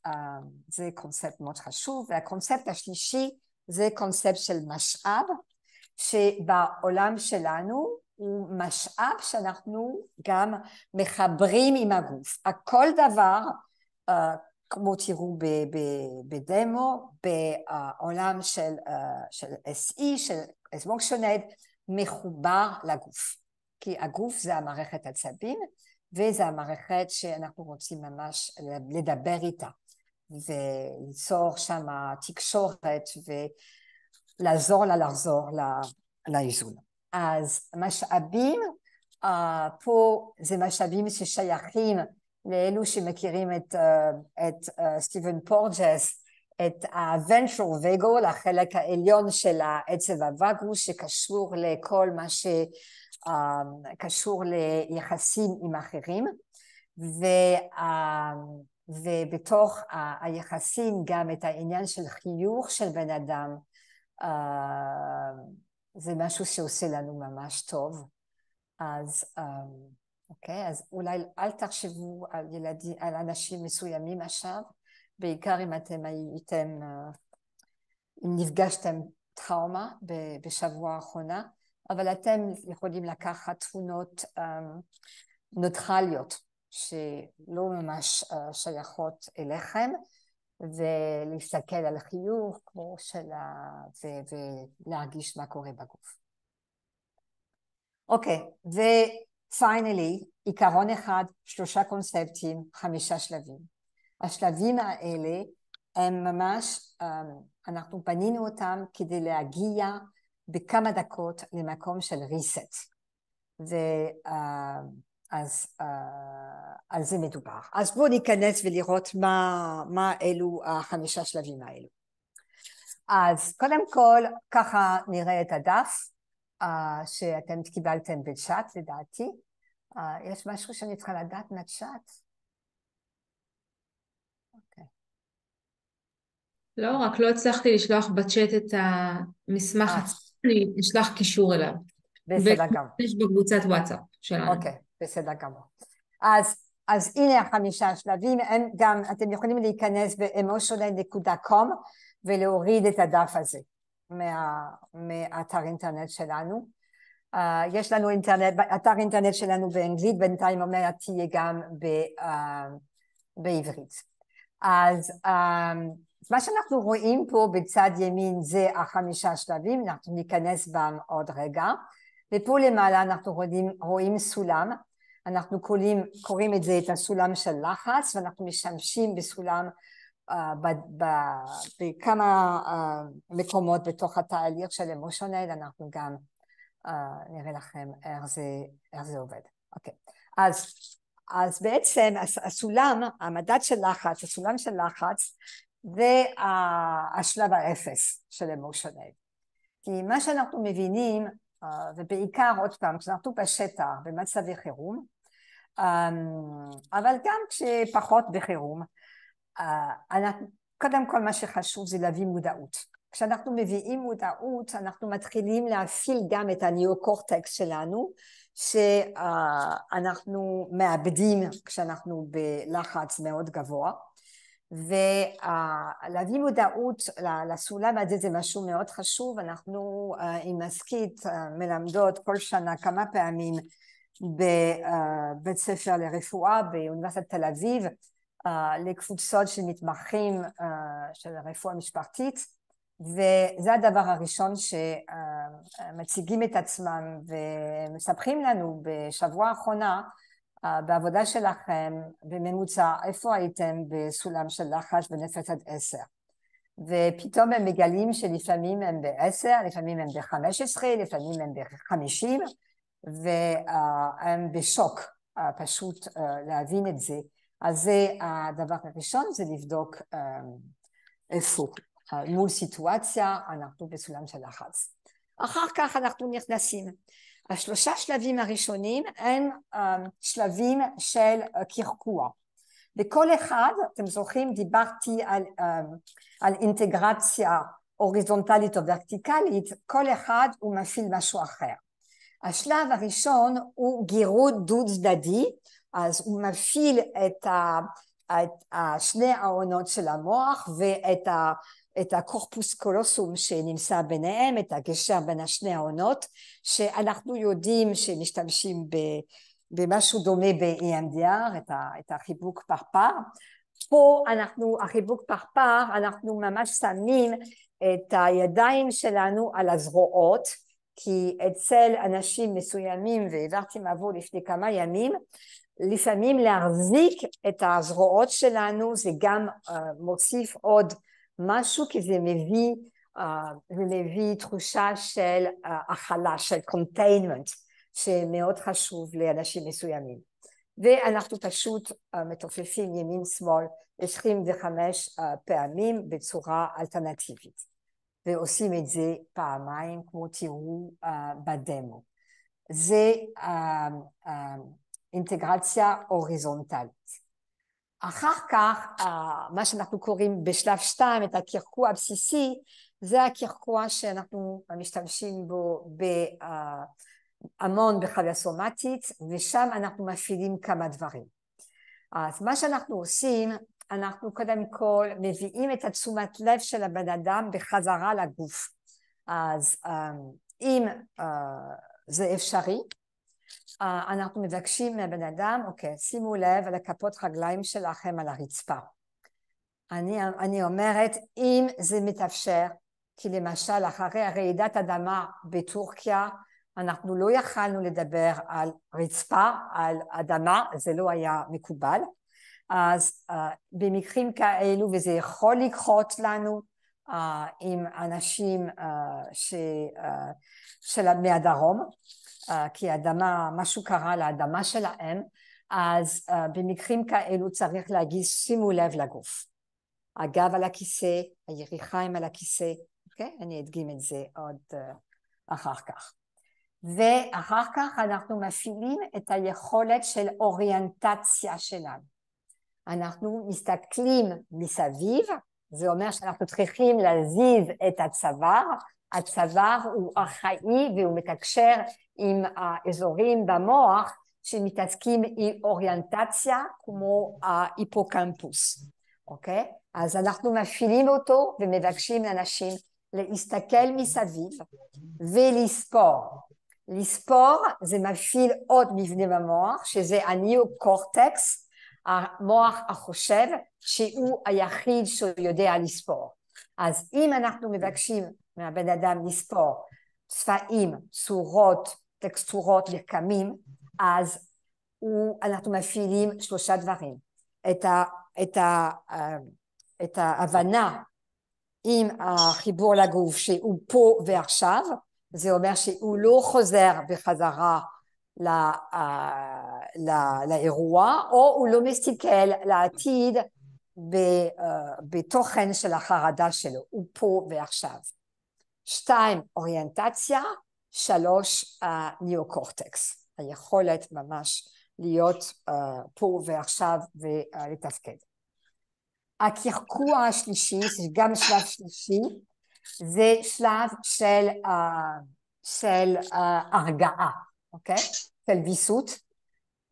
זה קונספט מאוד חשוב, והקונספט השלישי זה קונספט של משאב, שבעולם שלנו הוא משאב שאנחנו גם מחברים עם הגוף. הכל דבר, כמו תראו בדמו, בעולם של SE, של אמושיונל, מחובר לגוף. כי הגוף זה המערכת עצבים, וזה המערכת שאנחנו רוצים ממש לדבר איתה, וליצור שם תקשורת, ולעזור לה לחזור לאיזון. אז משאבים פה זה משאבים ששייכים לאלו שמכירים את סטיבן פורג'ס, את ה-ventral vagal, החלק העליון של העצב הווגוס, שקשור לכל מה שקשור ליחסים עם אחרים, ובתוך היחסים גם את העניין של חיוך של בן אדם, זה משהו שעושה לנו ממש טוב. אז אוקיי, אז אולי אל תחשבו על ילדים, על אנשים מסוימים עכשיו, בעיקר אם אתם הייתם, אם נפגשתם טראומה בשבוע האחרונה, אבל אתם יכולים לקחת תמונות נוטרליות שלא ממש שייכות אליכם, ולהסתכל על החיוך כמו ולהרגיש מה קורה בגוף. אוקיי, ופיינלי, עיקרון אחד, 3 קונספטים, 5 שלבים. השלבים האלה הם ממש, אנחנו בנינו אותם כדי להגיע בכמה דקות למקום של reset. אז על זה מדובר. אז בואו ניכנס ולראות מה אלו 5 שלבים האלו. אז קודם כל, ככה נראה את הדף שאתם קיבלתם בצ'אט לדעתי. יש משהו שאני צריכה לדעת מהצ'אט? אוקיי. לא, רק לא הצלחתי לשלוח בצ'אט את המסמך עצמי, אני אשלח קישור אליו. בסדר גמור. ויש בקבוצת וואטסאפ שלנו. אוקיי, בסדר גמור. אז הנה 5 שלבים, גם אתם יכולים להיכנס ב-emotional.com ולהוריד את הדף הזה מאתר אינטרנט שלנו. יש לנו אתר אינטרנט שלנו באנגלית, בינתיים אומרת תהיה גם בעברית. אז מה שאנחנו רואים פה בצד ימין זה 5 שלבים, אנחנו ניכנס בהם עוד רגע, ופה למעלה אנחנו רואים סולם, אנחנו קוראים את זה את הסולם של לחץ, ואנחנו משתמשים בסולם בכמה מקומות בתוך התהליך של אמושיונל, אנחנו גם נראה לכם איך זה עובד. אוקיי, אז בעצם הסולם, המדד של לחץ, הסולם של לחץ, זה השלב האפס של אמושיונל. כי מה שאנחנו מבינים, ובעיקר עוד פעם, כשאנחנו בשטח, במצבי חירום, אבל גם כשפחות בחירום, קודם כל מה שחשוב זה להביא מודעות. כשאנחנו מביאים מודעות, אנחנו מתחילים להפעיל גם את הניאו-קורטקס שלנו, שאנחנו מאבדים כשאנחנו בלחץ מאוד גבוה, ולהביא מודעות לסולם הזה זה משהו מאוד חשוב. אנחנו עם מסכית מלמדות כל שנה כמה פעמים בבית ספר לרפואה באוניברסיטת תל אביב, לקבוצות של מתמחים של רפואה משפחתית, וזה הדבר הראשון שמציגים את עצמם ומספרים לנו בשבוע האחרונה בעבודה שלכם בממוצע איפה הייתם בסולם של לחץ ב-0 עד 10, ופתאום הם מגלים שלפעמים הם ב-10, לפעמים הם ב-15, לפעמים הם ב-50, והם בשוק פשוט להבין את זה. אז זה הדבר הראשון, זה לבדוק איפה מול סיטואציה אנחנו בסולם של לחץ. אחר כך אנחנו נכנסים. 3 שלבים הראשונים הם שלבים של קרקוע. בכל אחד, אתם זוכרים, דיברתי על אינטגרציה הוריזונטלית או ורטיקלית, כל אחד הוא מפעיל משהו אחר. השלב הראשון הוא גירוד דו צדדי, אז הוא מפעיל את שני העונות של המוח ואת הקורפוס קולוסום שנמצא ביניהם, את הגשר בין השני העונות, שאנחנו יודעים שמשתמשים במשהו דומה ב-EMDR, את החיבוק פרפר. פה החיבוק פרפר, אנחנו ממש שמים את הידיים שלנו על הזרועות, כי אצל אנשים מסוימים, והעברתי מבוא לפני כמה ימים, לפעמים להחזיק את הזרועות שלנו זה גם מוסיף עוד משהו, כי זה מביא תחושה של הכלה, של containment, שמאוד חשוב לאנשים מסוימים. ואנחנו פשוט מתופפים ימין שמאל 25 פעמים בצורה אלטרנטיבית, ועושים את זה פעמיים כמו תראו בדמו. זה אינטגרציה הוריזונטלית. אחר כך מה שאנחנו קוראים בשלב 2 את הקרקוע הבסיסי, זה הקרקוע שאנחנו משתמשים בו המון בחוויה סומטית, ושם אנחנו מפעילים כמה דברים. אז מה שאנחנו עושים, אנחנו קודם כל מביאים את התשומת לב של הבן אדם בחזרה לגוף. אז אם זה אפשרי, אנחנו מבקשים מהבן אדם, אוקיי, שימו לב על הכפות רגליים שלכם על הרצפה. אני אומרת, אם זה מתאפשר, כי למשל אחרי רעידת אדמה בטורקיה, אנחנו לא יכלנו לדבר על רצפה, על אדמה, זה לא היה מקובל. אז במקרים כאלו, וזה יכול לקרות לנו עם אנשים מהדרום, כי האדמה, משהו קרה לאדמה שלהם, אז במקרים כאלו צריך להגיד, שימו לב לגוף. הגב על הכיסא, הירכיים על הכיסא, אוקיי? אני אדגים את זה עוד אחר כך. ואחר כך אנחנו מפעילים את היכולת של אוריינטציה שלנו. אנחנו מסתכלים מסביב, זה אומר שאנחנו צריכים להזיז את הצוואר, הצוואר הוא אחראי והוא מתקשר עם האזורים במוח שמתעסקים עם אוריינטציה כמו ההיפוקמפוס, אוקיי? אז אנחנו מפעילים אותו ומבקשים לאנשים להסתכל מסביב ולספור. לספור זה מפעיל עוד מבנה במוח שזה הניאו-קורטקס, המוח החושב שהוא היחיד שהוא יודע לספור. אז אם אנחנו מבקשים מהבן אדם לספור צבעים, צורות, טקסטורות, מרקמים, אז אנחנו מפעילים 3 דברים. את ההבנה עם החיבור לגוף שהוא פה ועכשיו, זה אומר שהוא לא חוזר בחזרה לאירוע, או הוא לא מסתכל לעתיד בתוכן של החרדה שלו, הוא פה ועכשיו. 2, אוריינטציה, 3, ניאו-קורטקס, היכולת ממש להיות פה ועכשיו ולתפקד. הקרקוע השלישי, זה גם שלב שלישי, זה שלב של הרגעה, אוקיי? של ויסות.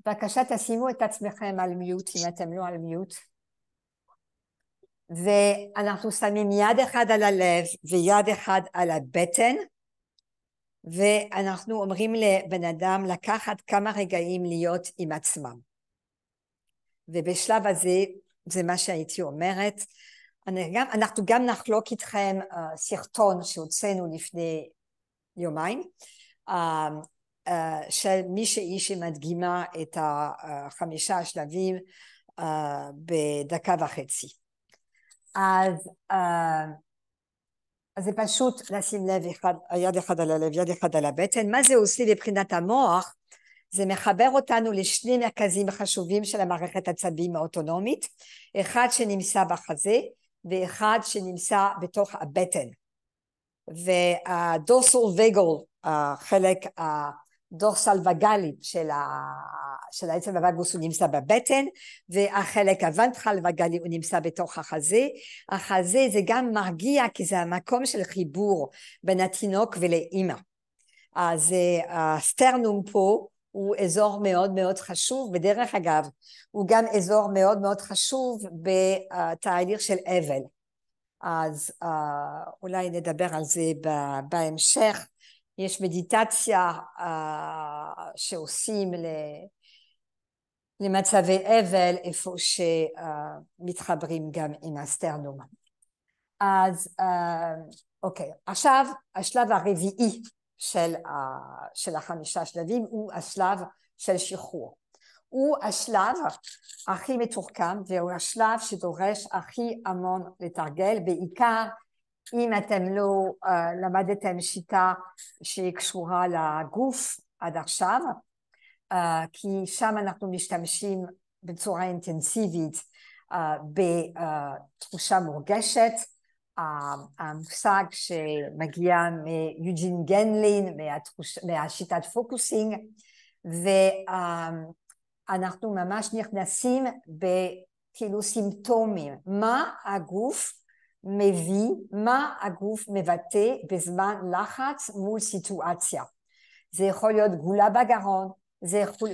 בבקשה תשימו את עצמכם על מיוט, אם אתם לא על מיוט. ואנחנו שמים יד אחד על הלב ויד אחד על הבטן, ואנחנו אומרים לבן אדם לקחת כמה רגעים להיות עם עצמם. ובשלב הזה, זה מה שהייתי אומרת, אנחנו גם נחלוק איתכם סרטון שהוצאנו לפני יומיים, של מישהי שמדגימה את 5 השלבים בדקה וחצי. אז זה פשוט לשים לב יד אחד על הלב, יד אחד על הבטן. מה זה עושה מבחינת המוח? זה מחבר אותנו לשני מרכזים חשובים של המערכת העצבים האוטונומית, אחד שנמצא בחזה ואחד שנמצא בתוך הבטן. והדורסל וגל, החלק הדורסל וגלי של העצם הווגוס הוא נמצא בבטן, והחלק הוונטרל וגלי הוא נמצא בתוך החזה. החזה זה גם מרגיע כי זה המקום של חיבור בין התינוק ולאמא. אז הסטרנום פה הוא אזור מאוד מאוד חשוב, בדרך אגב הוא גם אזור מאוד מאוד חשוב בתהליך של אבל. אז אולי נדבר על זה בהמשך. יש מדיטציה שעושים למצבי אבל איפה שמתחברים גם עם הסטרנום. אז אוקיי, עכשיו השלב הרביעי של 5 שלבים הוא השלב של שחרור. הוא השלב הכי מתוחכם והוא השלב שדורש הכי המון לתרגל, בעיקר אם אתם לא למדתם שיטה שהיא קשורה לגוף, עד עכשיו, כי שם אנחנו משתמשים בצורה אינטנסיבית בתחושה מורגשת, המושג שמגיע מיוג'ין גנלין, מהשיטת פוקוסינג, ואנחנו ממש נכנסים בכאילו סימפטומים, מה הגוף מביא, מה הגוף מבטא בזמן לחץ מול סיטואציה. זה יכול להיות גולה בגרון,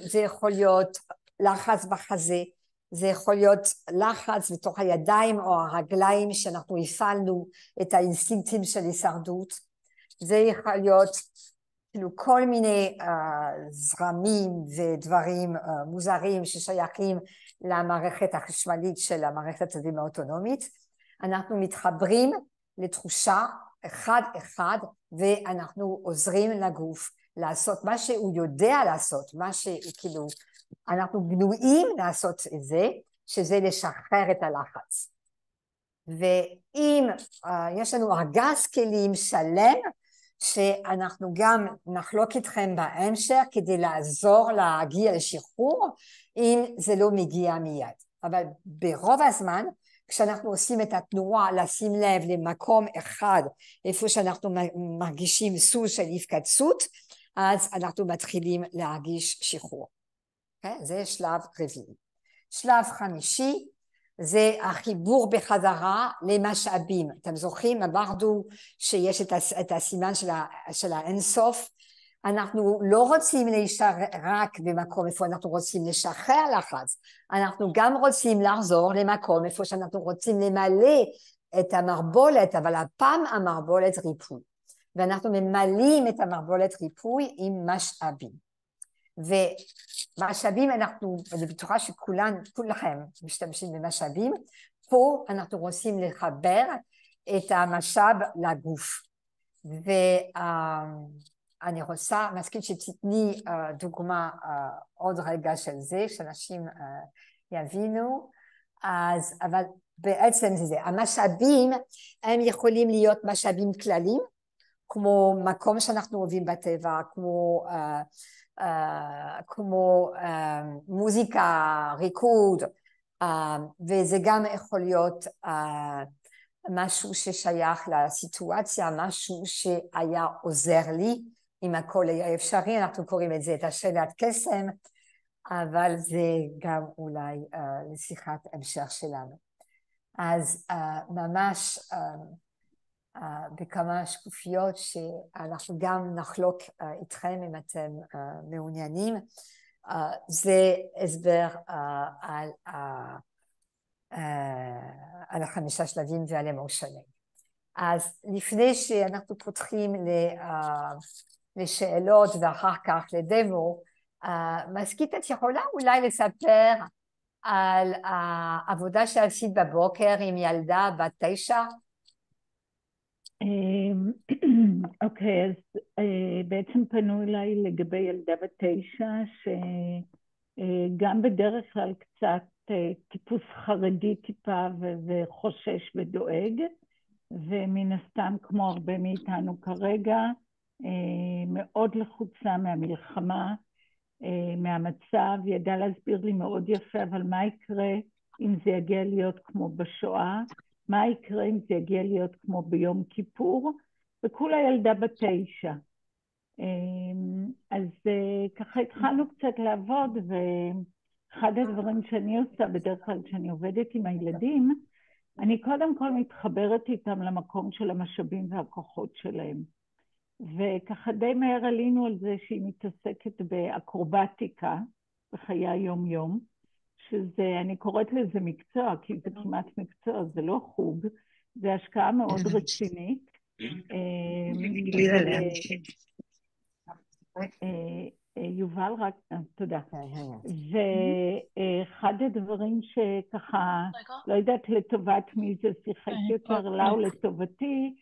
זה יכול להיות לחץ בחזה, זה יכול להיות לחץ בתוך הידיים או הרגליים שאנחנו הפעלנו את האינסטינקטים של הישרדות, זה יכול להיות כאילו כל מיני זרמים ודברים מוזרים ששייכים למערכת החשמלית של המערכת הדין האוטונומית. אנחנו מתחברים לתחושה אחד ואנחנו עוזרים לגוף לעשות מה שהוא יודע לעשות, מה שהוא כאילו אנחנו בנויים לעשות את זה, שזה לשחרר את הלחץ. ואם יש לנו ארגז כלים שלם, שאנחנו גם נחלוק איתכם בהמשך כדי לעזור להגיע לשחרור, אם זה לא מגיע מיד. אבל ברוב הזמן, כשאנחנו עושים את התנועה, לשים לב למקום אחד, איפה שאנחנו מרגישים סוג של התכנסות, אז אנחנו מתחילים להרגיש שחרור. זה שלב רביעי. שלב חמישי, זה החיבור בחזרה למשאבים. אתם זוכרים, אמרנו שיש את הסימן של האינסוף. אנחנו לא רוצים להישאר רק במקום איפה אנחנו רוצים לשחרר לחץ, אנחנו גם רוצים לחזור למקום איפה שאנחנו רוצים למלא את המרבולת, אבל הפעם המרבולת ריפוי. ואנחנו ממלאים את המרבולת ריפוי עם משאבים. ומשאבים אני בטוחה שכולכם משתמשים במשאבים, פה אנחנו רוצים לחבר את המשאב לגוף. ואני רוצה, מסכים שתתני דוגמה עוד רגע של זה, שאנשים יבינו, אבל בעצם זה, המשאבים הם יכולים להיות משאבים כלליים, כמו מקום שאנחנו אוהבים בטבע, כמו מוזיקה, ריקוד, וזה גם יכול להיות משהו ששייך לסיטואציה, משהו שהיה עוזר לי, אם הכל היה אפשרי, אנחנו קוראים את זה את השאלת קסם, אבל זה גם אולי לשיחת המשך שלנו. אז ממש בכמה שקופיות שאנחנו גם נחלוק איתכם אם אתם מעוניינים, זה הסבר על החמישה שלבים ועל אמושנים. אז לפני שאנחנו פותחים לשאלות ואחר כך לדמו, מסכית את יכולה אולי לספר על העבודה שעשית בבוקר עם ילדה בת 9? אוקיי, אז בעצם פנו אליי לגבי ילדה בת 9, שגם בדרך כלל קצת טיפוס חרדי טיפה וחושש ודואג, ומן הסתם כמו הרבה מאיתנו כרגע, מאוד לחוצה מהמלחמה, מהמצב, ידע להסביר לי מאוד יפה, אבל מה יקרה אם זה יגיע להיות כמו בשואה, מה יקרה אם זה יגיע להיות כמו ביום כיפור, וכולה ילדה בת 9. אז ככה התחלנו קצת לעבוד, ואחד הדברים שאני עושה בדרך כלל כשאני עובדת עם הילדים, אני קודם כל מתחברת איתם למקום של המשאבים והכוחות שלהם. וככה די מהר עלינו על זה שהיא מתעסקת באקרובטיקה בחיי היום-יום, שזה, אני קוראת לזה מקצוע, כי זה כמעט מקצוע, זה לא חוג, זה השקעה מאוד רצינית. יובל רק, תודה. ואחד הדברים שככה, לא יודעת לטובת מי זה שיחק יותר לה או לטובתי,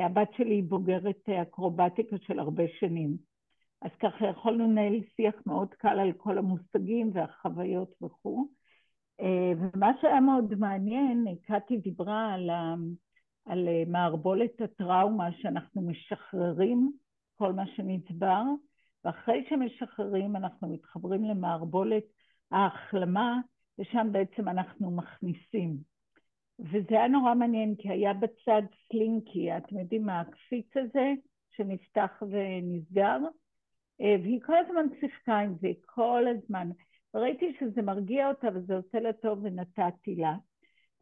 הבת שלי היא בוגרת אקרובטיקה של הרבה שנים. אז ככה יכולנו לנהל שיח מאוד קל על כל המושגים והחוויות וכו'. ומה שהיה מאוד מעניין, קטי דיברה על מערבולת הטראומה שאנחנו משחררים, כל מה שנצבר, ואחרי שמשחררים אנחנו מתחברים למערבולת ההחלמה, ושם בעצם אנחנו מכניסים. וזה היה נורא מעניין, כי היה בצד סלינקי, אתם יודעים מה, הקפיץ הזה שנפתח ונסגר, והיא כל הזמן שיחקה עם זה, כל הזמן. וראיתי שזה מרגיע אותה וזה עושה לה טוב ונתתי לה.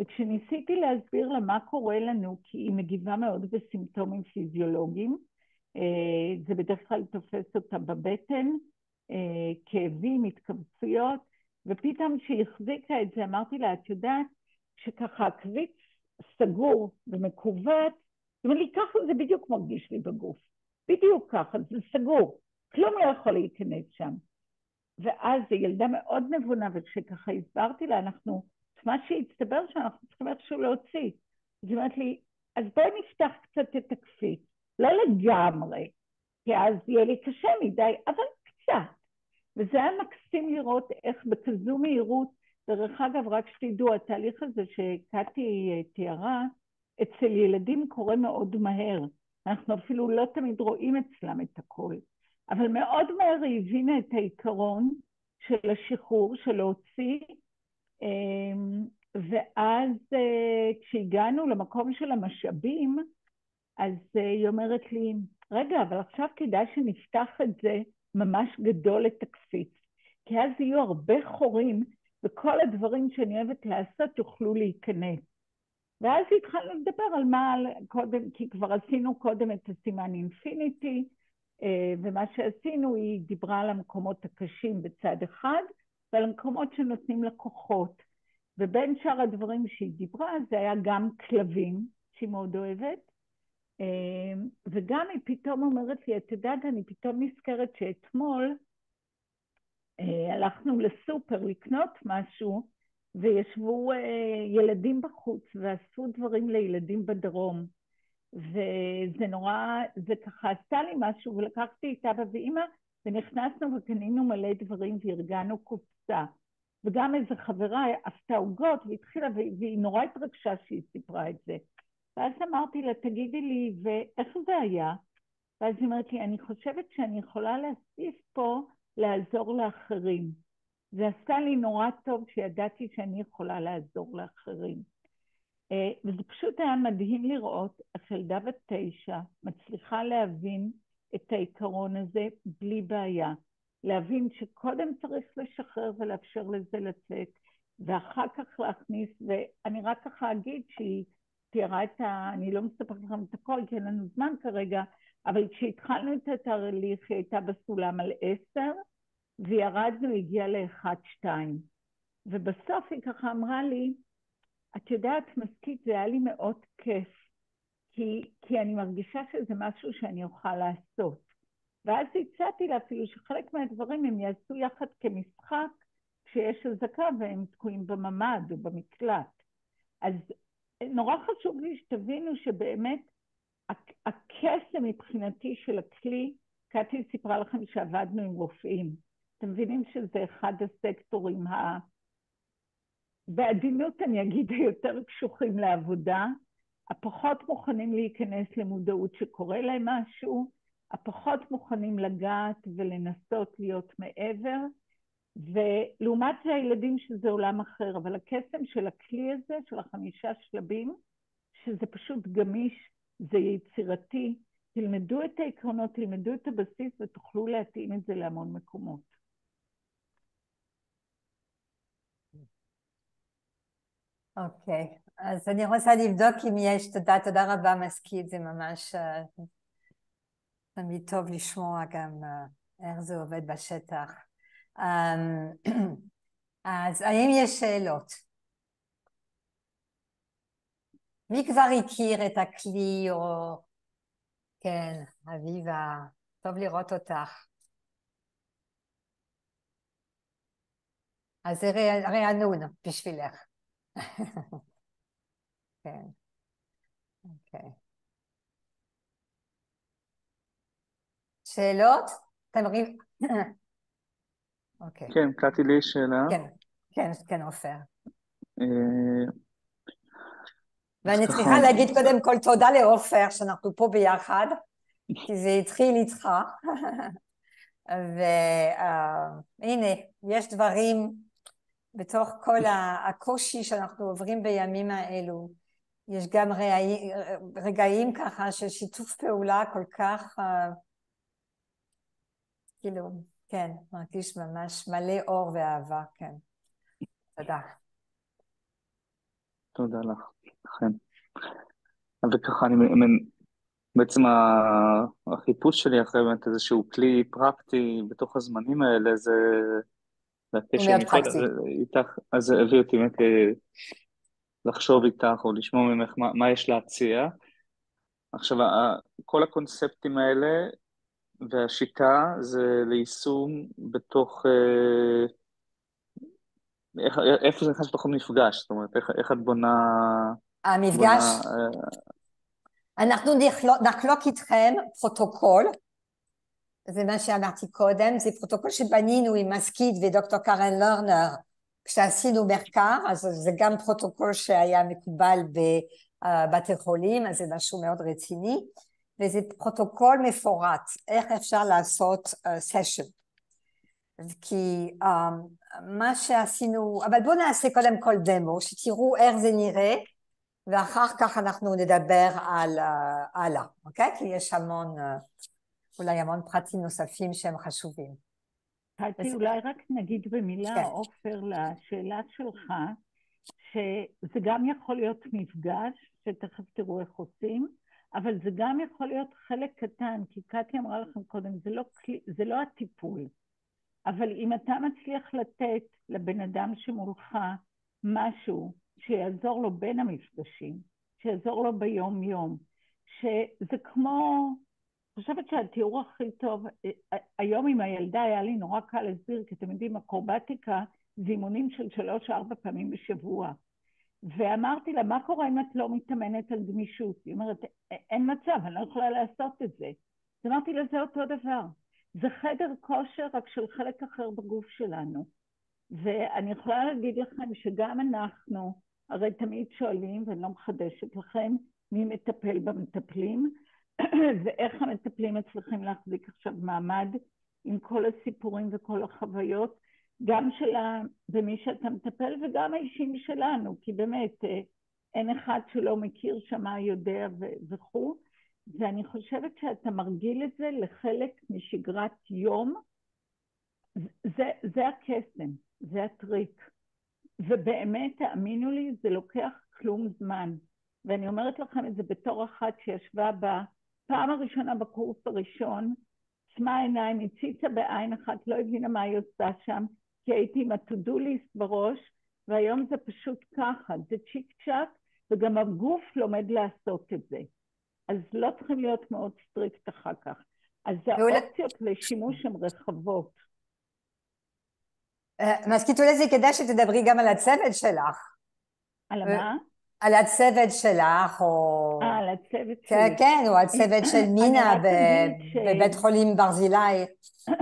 וכשניסיתי להסביר לה מה קורה לנו, כי היא מגיבה מאוד בסימפטומים פיזיולוגיים, זה בדרך כלל תופס אותה בבטן, כאבים, התכווצויות, ופתאום כשהיא החזיקה את זה, אמרתי לה, את יודעת שככה הקביץ סגור ומקוות, זאת אומרת לי, ככה זה בדיוק מרגיש לי בגוף, בדיוק ככה, זה סגור, כלום לא יכול להיכנס שם. ואז היא ילדה מאוד נבונה, וכשככה הסברתי לה, מה שהצטבר שאנחנו צריכים איכשהו להוציא. זאת אומרת לי, אז בואי נפתח קצת את הקפיץ, לא לגמרי, כי אז יהיה לי קשה מדי, אבל קצת. וזה היה מקסים לראות איך בכזו מהירות, דרך אגב, רק שתדעו, התהליך הזה שקטי תיארה, אצל ילדים קורה מאוד מהר. אנחנו אפילו לא תמיד רואים אצלם את הכל. אבל מאוד מהר היא הבינה את העיקרון של השחרור, של להוציא, ואז כשהגענו למקום של המשאבים, אז היא אומרת לי, רגע, אבל עכשיו כדאי שנפתח את זה ממש גדול את הקפיץ, כי אז יהיו הרבה חורים, וכל הדברים שאני אוהבת לעשות יוכלו להיכנס. ואז התחלנו לדבר על מה קודם, כי כבר עשינו קודם את הסימן אינפיניטי, ומה שעשינו, היא דיברה על המקומות הקשים בצד אחד, ועל המקומות שנותנים לקוחות. ובין שאר הדברים שהיא דיברה, זה היה גם כלבים, שהיא מאוד אוהבת, וגם היא פתאום אומרת לי, את יודעת, אני פתאום נזכרת שאתמול הלכנו לסופר לקנות משהו, וישבו ילדים בחוץ, ועשו דברים לילדים בדרום. וזה נורא, זה ככה עשה לי משהו, ולקחתי איתה ואמא, ונכנסנו וקנינו מלא דברים, וארגנו קופסה. וגם איזו חברה עשתה עוגות, והתחילה, והיא נורא התרגשה שהיא סיפרה את זה. ואז אמרתי לה, תגידי לי, ואיך זה היה? ואז היא אומרת לי, אני חושבת שאני יכולה להוסיף פה, לעזור לאחרים. זה עשה לי נורא טוב שידעתי שאני יכולה לעזור לאחרים. וזה פשוט היה מדהים לראות איך ילדה בת 9 מצליחה להבין את העיקרון הזה בלי בעיה. להבין שקודם צריך לשחרר ולאפשר לזה לצאת, ואחר כך להכניס, ואני רק ככה אגיד שהיא תיארה את אני לא מספר לכם את הכל, כי אין לנו זמן כרגע, אבל כשהתחלנו את התהליך, היא הייתה בסולם על 10, וירדנו, הגיעה ל1-2. ובסוף היא ככה אמרה לי, את יודעת, מסכית, זה היה לי מאוד כיף, כי אני מרגישה שזה משהו שאני אוכל לעשות. ואז הצעתי לה אפילו שחלק מהדברים הם יעשו יחד כמשחק, כשיש הזקה והם תקועים בממד או במקלט. אז נורא חשוב לי שתבינו שבאמת הקסם מבחינתי של הכלי, קטי סיפרה לכם שעבדנו עם רופאים. אתם מבינים שזה אחד הסקטורים בעדינות אני אגיד היותר קשוחים לעבודה, הפחות מוכנים להיכנס למודעות שקורה להם משהו, הפחות מוכנים לגעת ולנסות להיות מעבר, ולעומת זה הילדים שזה עולם אחר, אבל הקסם של הכלי הזה, של 5 שלבים, שזה פשוט גמיש, זה יצירתי, תלמדו את העקרונות, תלמדו את הבסיס ותוכלו להתאים את זה להמון מקומות. אוקיי, אז אני רוצה לבדוק אם יש, תודה רבה מסכית, זה ממש תמיד טוב לשמוע גם איך זה עובד בשטח. אז האם יש שאלות? מי כבר הכיר את הכלי או... כן, אביבה, טוב לראות אותך. אז זה רענון בשבילך. כן, אוקיי. שאלות? אתם רואים? אוקיי. כן, קטי לי שאלה. כן, עופר. ואני צריכה להגיד קודם כל תודה לעופר שאנחנו פה ביחד, כי זה התחיל איתך. והנה, יש דברים בתוך כל הקושי שאנחנו עוברים בימים האלו. יש גם רגעים ככה של שיתוף פעולה כל כך, כאילו, כן, מרגיש ממש מלא אור ואהבה, כן. תודה. תודה לך, כן. וככה בעצם החיפוש שלי אחרי באמת איזשהו כלי פרקטי בתוך הזמנים האלה, זה הקשר איתך, אז זה הביא אותי באמת לחשוב איתך או לשמוע ממך מה יש להציע. עכשיו, כל הקונספטים האלה והשיטה זה ליישום בתוך, איפה זה נכנס בתוך המפגש? זאת אומרת, איך את בונה... המפגש, אנחנו נחלוק איתכם פרוטוקול, זה מה שאמרתי קודם, זה פרוטוקול שבנינו עם מסקיד ודוקטור קרן לרנר, כשעשינו מחקר, אז זה גם פרוטוקול שהיה מקובל בבתי חולים, אז זה משהו מאוד רציני, וזה פרוטוקול מפורט, איך אפשר לעשות סשן. כי מה שעשינו, אבל בואו נעשה קודם כל דמו, שתראו איך זה נראה, ואחר כך אנחנו נדבר על הלאה, אוקיי? כי יש המון, אולי המון פרטים נוספים שהם חשובים. קטי, אולי רק נגיד במילה, עופר, לשאלה שלך, שזה גם יכול להיות מפגש, שתכף תראו איך עושים, אבל זה גם יכול להיות חלק קטן, כי קטי אמרה לכם קודם, זה לא הטיפול. אבל אם אתה מצליח לתת לבן אדם שמולך משהו שיעזור לו בין המפגשים, שיעזור לו ביום יום, שזה כמו, אני חושבת שהתיאור הכי טוב, היום עם הילדה היה לי נורא קל להסביר, כי אתם יודעים, אקרובטיקה זה אימונים של 3-4 פעמים בשבוע. ואמרתי לה, מה קורה אם את לא מתאמנת על גמישות? היא אומרת, אין מצב, אני לא יכולה לעשות את זה. אז אמרתי לה, זה אותו דבר. זה חדר כושר רק של חלק אחר בגוף שלנו. ואני יכולה להגיד לכם שגם אנחנו, הרי תמיד שואלים, ואני לא מחדשת לכם, מי מטפל במטפלים, ואיך המטפלים מצליחים להחזיק עכשיו מעמד עם כל הסיפורים וכל החוויות, גם במי שאתה מטפל וגם האישים שלנו, כי באמת אין אחד שלא מכיר שמה יודע וכו'. ואני חושבת שאתה מרגיל את זה לחלק משגרת יום, זה הקסם, זה הטריק. ובאמת, תאמינו לי, זה לוקח כלום זמן. ואני אומרת לכם את זה בתור אחת שישבה בפעם הראשונה בקורס הראשון, שמה עיניים, הציצה בעין אחת, לא הבינה מה היא עושה שם, כי הייתי עם ה-to-do list בראש, והיום זה פשוט ככה, זה צ'יק צ'ק, וגם הגוף לומד לעשות את זה. אז לא צריכים להיות מאוד סטריקט אחר כך. אז האופציות לשימוש הן רחבות. מסכית, אולי זה כדאי שתדברי גם על הצוות שלך. על מה? על הצוות שלך, או... על הצוות שלי. כן, או הצוות של מינה בבית חולים ברזילי.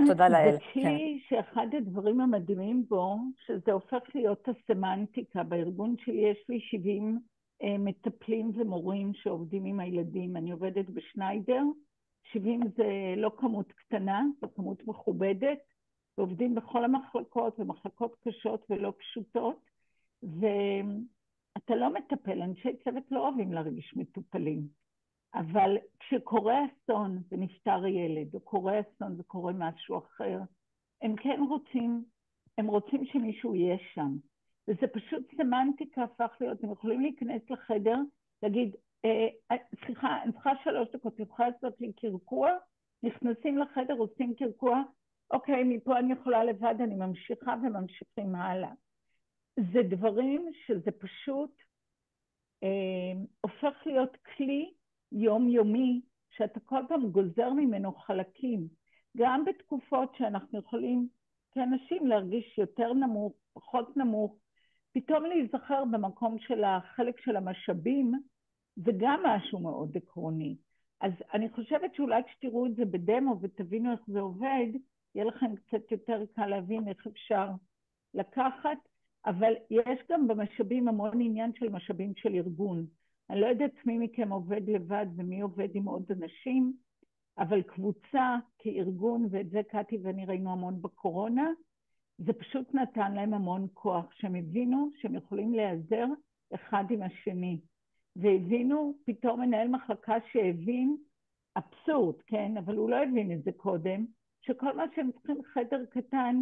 תודה לאל. זה כלי שאחד הדברים המדהימים בו, שזה הופך להיות הסמנטיקה. בארגון שלי יש לי 70 מטפלים ומורים שעובדים עם הילדים. אני עובדת בשניידר. 70 זה לא כמות קטנה, זה כמות מכובדת. ועובדים בכל המחלקות, ומחלקות קשות ולא פשוטות. ואתה לא מטפל, אנשי צוות לא אוהבים להרגיש מטופלים. אבל כשקורה אסון ונפטר ילד, או קורה אסון וקורה משהו אחר, הם כן רוצים, הם רוצים שמישהו יהיה שם. וזה פשוט סמנטיקה הפך להיות, הם יכולים להיכנס לחדר, להגיד, סליחה, אני צריכה 3 דקות, אני יכולה לעשות לי קרקוע, נכנסים לחדר, עושים קרקוע, אוקיי, מפה אני יכולה לבד, אני ממשיכה וממשיכים הלאה. זה דברים שזה פשוט הופך להיות כלי יומיומי, שאתה כל פעם גוזר ממנו חלקים, גם בתקופות שאנחנו יכולים כאנשים להרגיש יותר נמוך, פחות נמוך, פתאום להיזכר במקום של החלק של המשאבים, זה גם משהו מאוד עקרוני. אז אני חושבת שאולי כשתראו את זה בדמו ותבינו איך זה עובד, יהיה לכם קצת יותר קל להבין איך אפשר לקחת, אבל יש גם במשאבים המון עניין של משאבים של ארגון. אני לא יודעת מי מכם עובד לבד ומי עובד עם עוד אנשים, אבל קבוצה כארגון, ואת זה קטי ואני ראינו המון בקורונה, זה פשוט נתן להם המון כוח, שהם הבינו שהם יכולים להיעזר אחד עם השני. והבינו, פתאום מנהל מחלקה שהבין, אבסורד, כן? אבל הוא לא הבין את זה קודם, שכל מה שהם צריכים חדר קטן,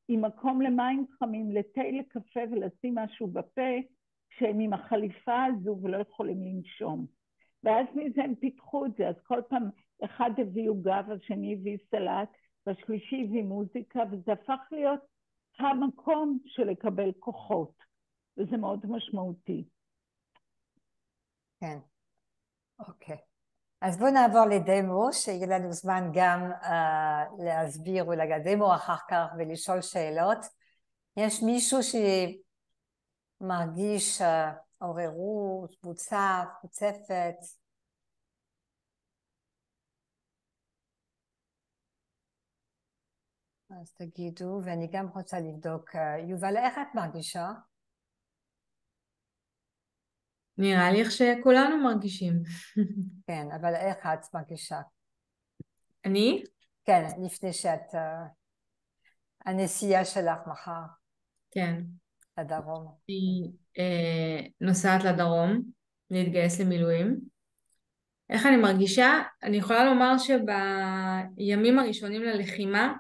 עם מקום למים חמים, לתה, לקפה ולשים משהו בפה, שהם עם החליפה הזו ולא יכולים לנשום. ואז מזה הם פיתחו את זה, אז כל פעם אחד הביא עוגה, השני הביא סלט, והשלישי הביא מוזיקה, וזה הפך להיות המקום של לקבל כוחות, וזה מאוד משמעותי. כן, אוקיי. אז בואו נעבור לדמו, שיהיה לנו זמן גם להסביר אולי הדמו אחר כך ולשאול שאלות. יש מישהו שמרגיש עוררות, מוצפת? אז תגידו, ואני גם רוצה לבדוק. יובל, איך את מרגישה? נראה לי איך שכולנו מרגישים. כן, אבל איך את מרגישה? אני? כן, לפני שאת... הנסיעה שלך מחר, כן. לדרום. אני נוסעת לדרום, להתגייס למילואים. איך אני מרגישה? אני יכולה לומר שבימים הראשונים ללחימה,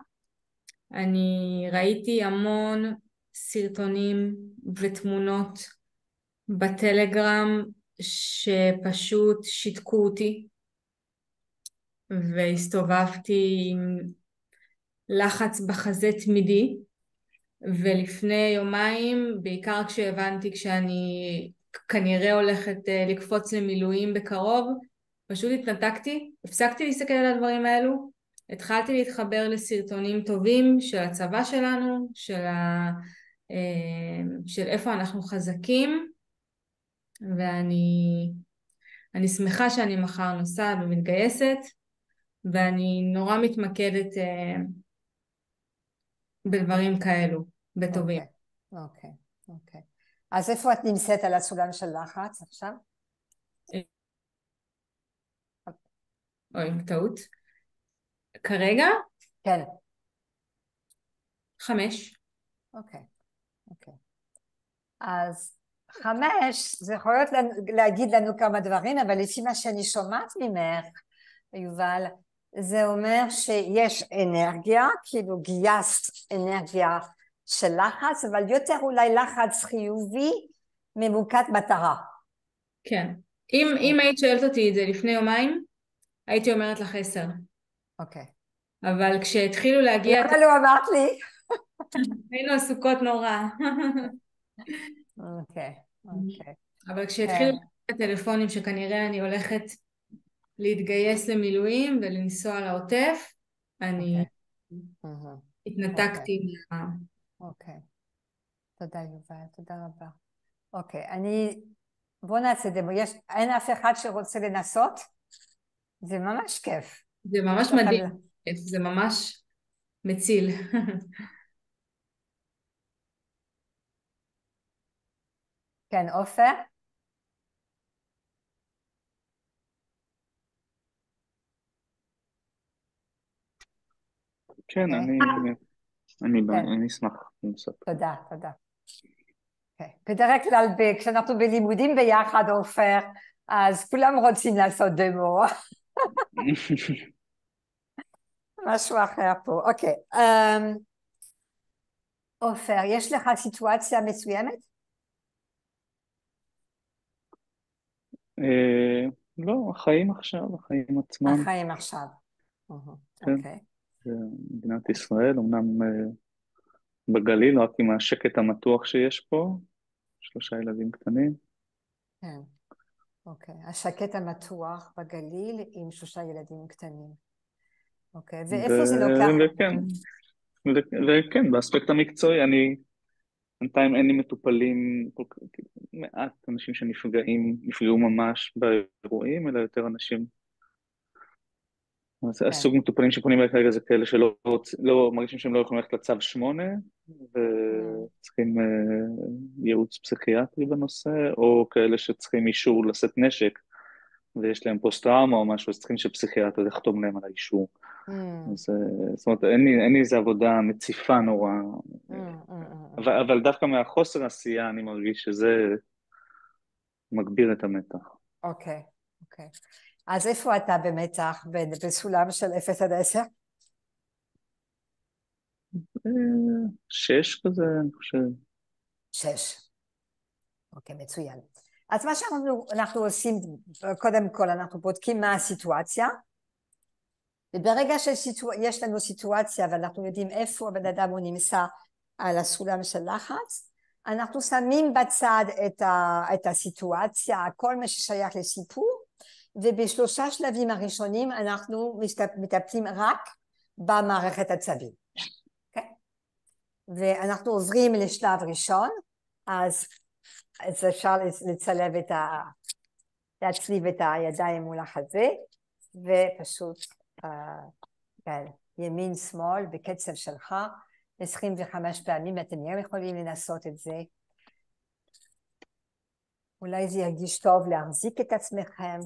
אני ראיתי המון סרטונים ותמונות בטלגרם שפשוט שיתקו אותי, והסתובבתי עם לחץ בחזה תמידי, ולפני יומיים, בעיקר כשאני כנראה הולכת לקפוץ למילואים בקרוב, פשוט התנתקתי, הפסקתי להסתכל על הדברים האלו, התחלתי להתחבר לסרטונים טובים של הצבא שלנו, של איפה אנחנו חזקים, ואני שמחה שאני מחר נוסעת ומתגייסת, ואני נורא מתמקדת בדברים כאלו, בטובים. אוקיי. אז איפה את נמצאת על הסולם של לחץ עכשיו? אוי, טעות. כרגע? כן. 5. אוקיי. אז 5, זה יכול להיות להגיד לנו כמה דברים, אבל לפי מה שאני שומעת ממך, יובל, זה אומר שיש אנרגיה, כאילו גייסת אנרגיה של לחץ, אבל יותר אולי לחץ חיובי ממוקד מטרה. כן. אם היית שואלת אותי את זה לפני יומיים, הייתי אומרת לך 10. אוקיי. אבל כשהתחילו להגיע... למה לא אמרת לי? היינו עסוקות נורא. אוקיי. אבל כשהתחילו הטלפונים שכנראה אני הולכת להתגייס למילואים ולנסוע לעוטף, אני התנתקתי. אוקיי. תודה יובל, תודה רבה. אוקיי, בוא נעשה דמו. אין אף אחד שרוצה לנסות? זה ממש כיף. זה ממש מדהים. זה ממש מציל. כן, עופר? כן, אני אשמח לנסות. תודה. בדרך כלל כשאנחנו בלימודים ביחד, עופר, אז כולם רוצים לעשות דמו. משהו אחר פה. אוקיי. עופר, יש לך סיטואציה מסוימת? לא, החיים עצמם. החיים עכשיו. כן. מדינת ישראל, אמנם בגליל, רק עם השקט המתוח שיש פה, 3 ילדים קטנים. כן, אוקיי. השקט המתוח בגליל עם 3 ילדים קטנים. אוקיי, ואיפה זה לוקח? וכן, באספקט המקצועי, בינתיים אין לי מטופלים, מעט אנשים נפגעו ממש באירועים, אלא יותר אנשים. אז הסוג מטופלים שפונים אליי כרגע זה כאלה שלא מרגישים שהם לא יכולים ללכת לצו 8, וצריכים ייעוץ פסיכיאטרי בנושא, או כאלה שצריכים אישור לשאת נשק, ויש להם פוסט-טראומה או משהו, אז צריכים שפסיכיאטר יחתום להם על האישור. אז, זאת אומרת, אין לי איזו עבודה מציפה נורא, אבל דווקא מהחוסר עשייה אני מרגיש שזה מגביר את המתח. אוקיי. אז איפה אתה במתח, בסולם של 0 עד 10? 6 כזה, אני חושב. 6. אוקיי, מצוין. אז מה שאנחנו עושים, קודם כל אנחנו בודקים מה הסיטואציה, וברגע שיש לנו סיטואציה ואנחנו יודעים איפה הבן אדם הוא נמצא על הסולם של לחץ, אנחנו שמים בצד את הסיטואציה, כל מה ששייך לסיפור, ובשלושה שלבים הראשונים אנחנו מטפלים רק במערכת עצבים. Okay? ואנחנו עוברים לשלב ראשון, אז אפשר להצליב את הידיים מול החזה, ופשוט ימין שמאל בקצב שלך, 25 פעמים אתם גם יכולים לנסות את זה. אולי זה ירגיש טוב להחזיק את עצמכם.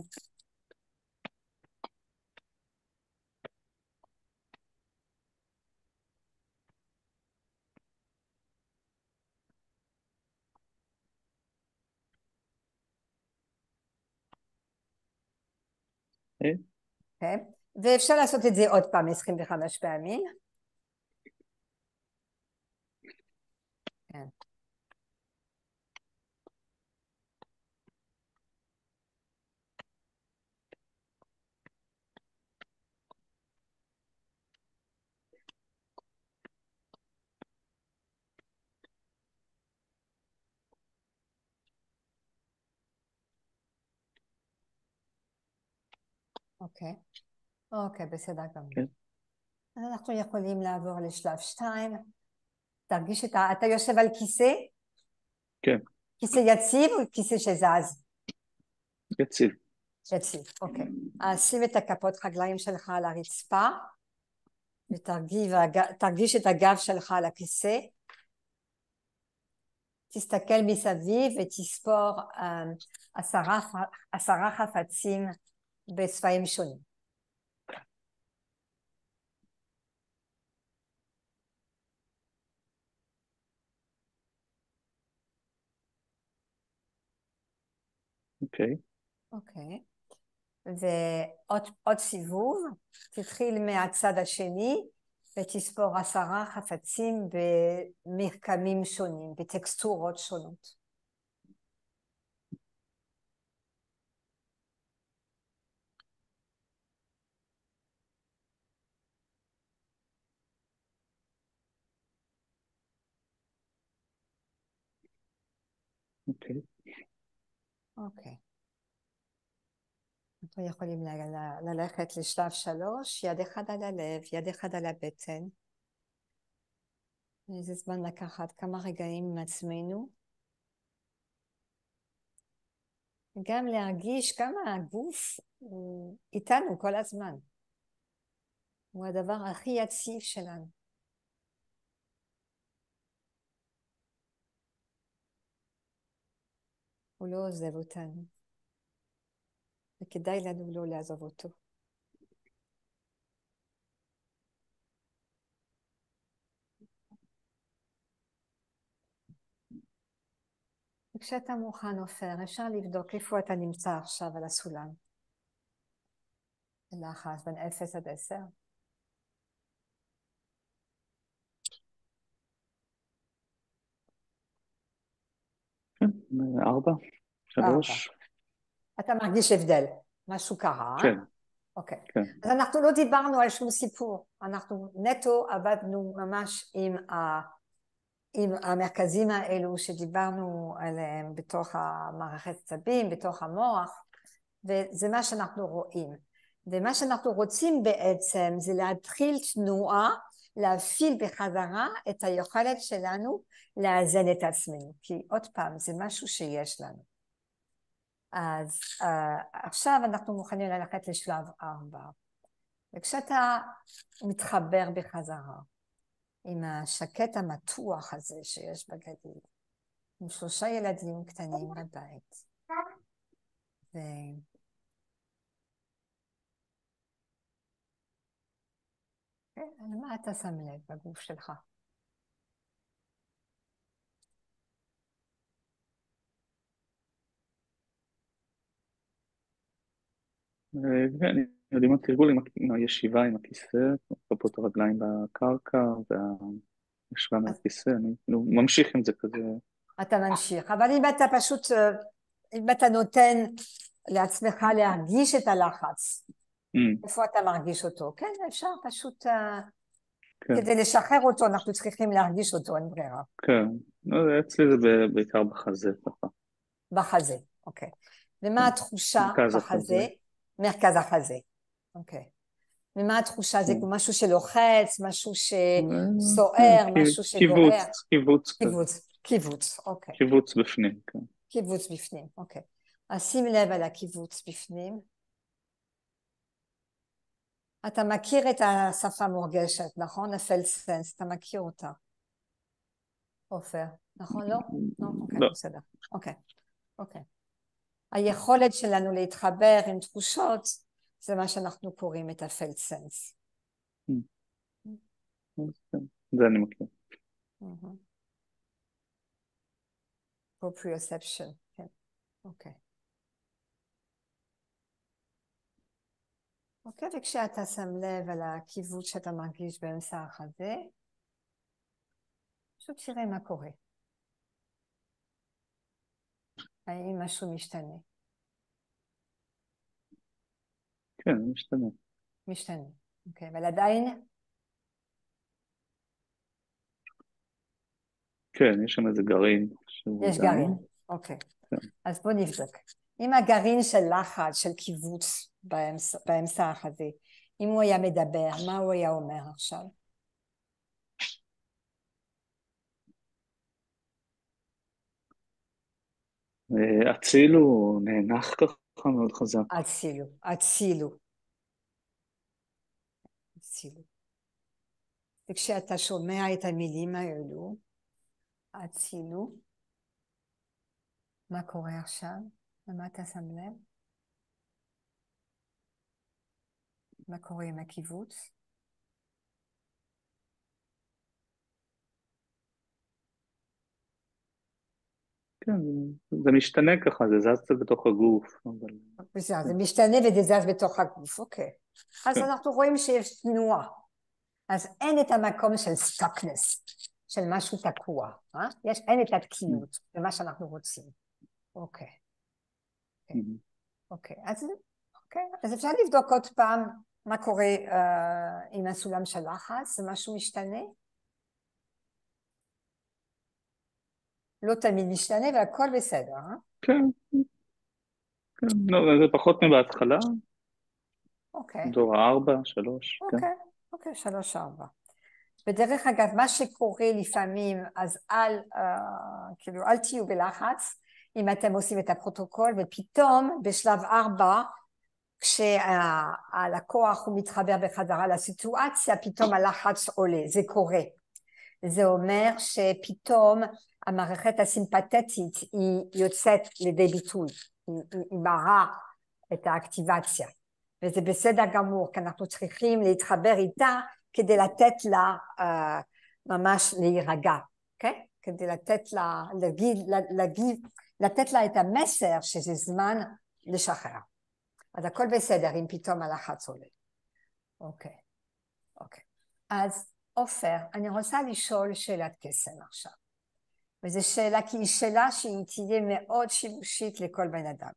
Okay. ואפשר לעשות את זה עוד פעם 25 פעמים. כן. אוקיי, בסדר גמור. אז אנחנו יכולים לעבור לשלב 2. תרגיש אתה יושב על כיסא? כן. כיסא יציב או כיסא שזז? יציב. יציב, אוקיי. אז שים את הכפות רגליים שלך על הרצפה, ותרגיש את הגב שלך על הכיסא. תסתכל מסביב ותספור 10 חפצים בצבעים שונים. אוקיי. ועוד סיבוב, תתחיל מהצד השני ותספור 10 חפצים במרקמים שונים, בטקסטורות שונות. אוקיי. אנחנו יכולים ללכת לשלב 3, יד אחד על הלב, יד אחד על הבטן. איזה זמן לקחת כמה רגעים עם עצמנו. גם להרגיש כמה הגוף הוא איתנו כל הזמן. הוא הדבר הכי יציב שלנו. הוא לא עוזב אותנו. וכדאי לנו לא לעזוב אותו. וכשאתה מוכן עופר, אפשר לבדוק איפה אתה נמצא עכשיו על הסולם. לחץ בין 0 עד 10. כן, 4, 3. אתה מרגיש הבדל, משהו קרה. כן. אוקיי. כן. אז אנחנו לא דיברנו על שום סיפור, אנחנו נטו עבדנו ממש עם המרכזים האלו שדיברנו עליהם בתוך המערכת עצבים, בתוך המוח, וזה מה שאנחנו רואים. ומה שאנחנו רוצים בעצם זה להתחיל תנועה, להפעיל בחזרה את היכולת שלנו לאזן את עצמנו, כי עוד פעם זה משהו שיש לנו. אז עכשיו אנחנו מוכנים ללכת לשלב 4. וכשאתה מתחבר בחזרה עם השקט המתוח הזה שיש בגליל, עם 3 ילדים קטנים בבית, למה אתה שם לב בגוף שלך? ואני יודעים מה תרגול עם הישיבה, עם הכיסא, כפות הרגליים בקרקע והישיבה מהכיסא, אני ממשיך עם זה כזה. אתה ממשיך, אבל אם אתה פשוט, אם אתה נותן לעצמך להרגיש את הלחץ, איפה אתה מרגיש אותו? כן, אפשר פשוט, כדי לשחרר אותו, אנחנו צריכים להרגיש אותו, אין ברירה. כן, אצלי זה בעיקר בחזה, ככה. בחזה, אוקיי. ומה התחושה בחזה? מרכז החזה, אוקיי. ומה התחושה? זה משהו שלוחץ, משהו שסוער, משהו שגורר? קיבוץ, אוקיי. קיבוץ בפנים, כן. קיבוץ בפנים, אוקיי. אז שים לב על הקיבוץ בפנים. אתה מכיר את השפה המורגשת, נכון? הפלט סנס, אתה מכיר אותה. עופר, נכון? לא? לא? אוקיי, בסדר. אוקיי. היכולת שלנו להתחבר עם תחושות, זה מה שאנחנו קוראים את הפלט סנס. זה אני מכיר. פרופריוספשן, כן. אוקיי, וכשאתה שם לב על הקיבוץ שאתה מרגיש באמצע החזה, פשוט תראה מה קורה. האם משהו משתנה? כן, משתנה. משתנה, אוקיי, אבל עדיין? כן, יש שם איזה גרעין. יש גרעין, אוקיי. אז בוא נבדוק. אם הגרעין של לחץ, של קיבוץ באמצע החזה, אם הוא היה מדבר, מה הוא היה אומר עכשיו? אצילו, נאנח ככה מאוד חזק. אצילו. וכשאתה שומע את המילים האלו, אצילו, מה קורה עכשיו? למה אתה שם לב? מה קורה עם הקיבוץ? כן, זה משתנה ככה, זה זז קצת בתוך הגוף. זה משתנה וזה זז בתוך הגוף, אוקיי. אז אנחנו רואים שיש תנועה. אז אין את המקום של סטוקנס, של משהו תקוע. אין את התקיעות, זה מה שאנחנו רוצים. אוקיי. אז אפשר לבדוק עוד פעם מה קורה עם הסולם של לחץ, זה משהו משתנה? לא תמיד משתנה והכל בסדר, כן. לא, זה פחות מבהתחלה. אוקיי. דור 4, 3. אוקיי, 3, 4. בדרך אגב, מה שקורה לפעמים, אז אל תהיו בלחץ, אם אתם עושים את הפרוטוקול, ופתאום בשלב 4, כשהלקוח הוא מתחבר בחזרה לסיטואציה, פתאום הלחץ עולה, זה קורה. זה אומר שפתאום המערכת הסימפתטית היא יוצאת לידי ביטוי, היא מראה את האקטיבציה, וזה בסדר גמור, כי אנחנו צריכים להתחבר איתה כדי לתת לה ממש להירגע, אוקיי? כדי לתת לה, לתת לה את המסר שזה זמן לשחרר. אז הכל בסדר אם פתאום הלחץ עולה. אוקיי. אז עופר, אני רוצה לשאול שאלת קסם עכשיו. וזו שאלה, כי היא שאלה שהיא תהיה מאוד שימושית לכל בן אדם.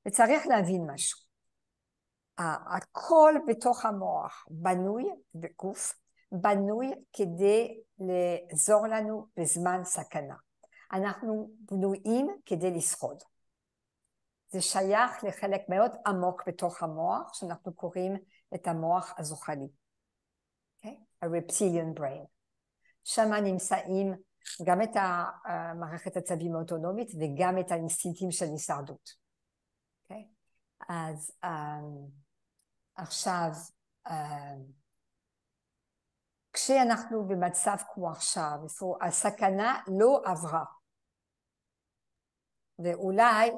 וצריך להבין משהו. הכל בתוך המוח בנוי, בגוף, בנוי כדי לעזור לנו בזמן סכנה. אנחנו בנויים כדי לשרוד. זה שייך לחלק מאוד עמוק בתוך המוח, שאנחנו קוראים את המוח הזוחלי. ה-reptilian brain. שם נמצאים גם את המערכת עצבים האוטונומית וגם את האינסטינקטים של הישרדות. אז עכשיו, כשאנחנו במצב כמו עכשיו, הסכנה לא עברה, ואולי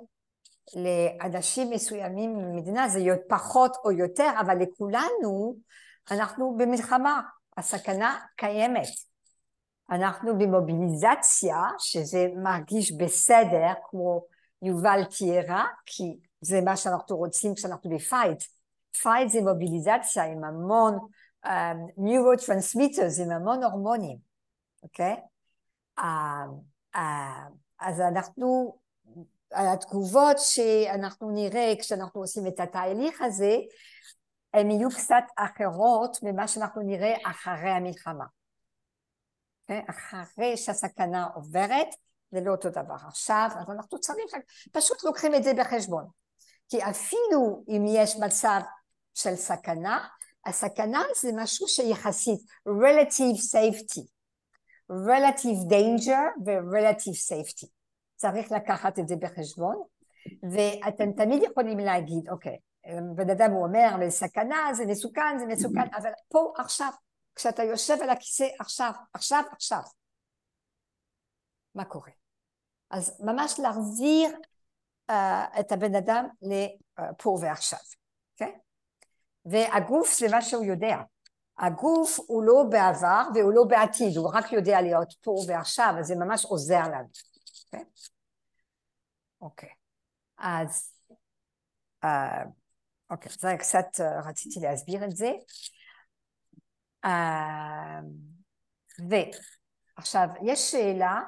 לאנשים מסוימים במדינה זה פחות או יותר, אבל לכולנו אנחנו במלחמה, הסכנה קיימת. אנחנו במוביליזציה, שזה מרגיש בסדר, כמו יובל תיארה, כי זה מה שאנחנו רוצים כשאנחנו בפייט. פייט זה מוביליזציה עם המון neurotransmitters, עם המון הורמונים, אוקיי? אז אנחנו, התגובות שאנחנו נראה כשאנחנו עושים את התהליך הזה, הן יהיו קצת אחרות ממה שאנחנו נראה אחרי המלחמה. אחרי שהסכנה עוברת, זה לא אותו דבר. עכשיו, אז אנחנו צריכים, פשוט לוקחים את זה בחשבון. כי אפילו אם יש מצב של סכנה, הסכנה זה משהו שיחסית, relative safety, relative danger ו-relative safety. צריך לקחת את זה בחשבון, ואתם תמיד יכולים להגיד, אוקיי, בן אדם הוא אומר, סכנה זה מסוכן, אבל פה עכשיו, כשאתה יושב על הכיסא עכשיו, מה קורה? אז ממש להחזיר את הבן אדם לפה ועכשיו, אוקיי? והגוף זה מה שהוא יודע. הגוף הוא לא בעבר והוא לא בעתיד, הוא רק יודע להיות פה ועכשיו, אז זה ממש עוזר לנו, אוקיי? אוקיי, אז אוקיי, זה קצת רציתי להסביר את זה. ועכשיו, יש שאלה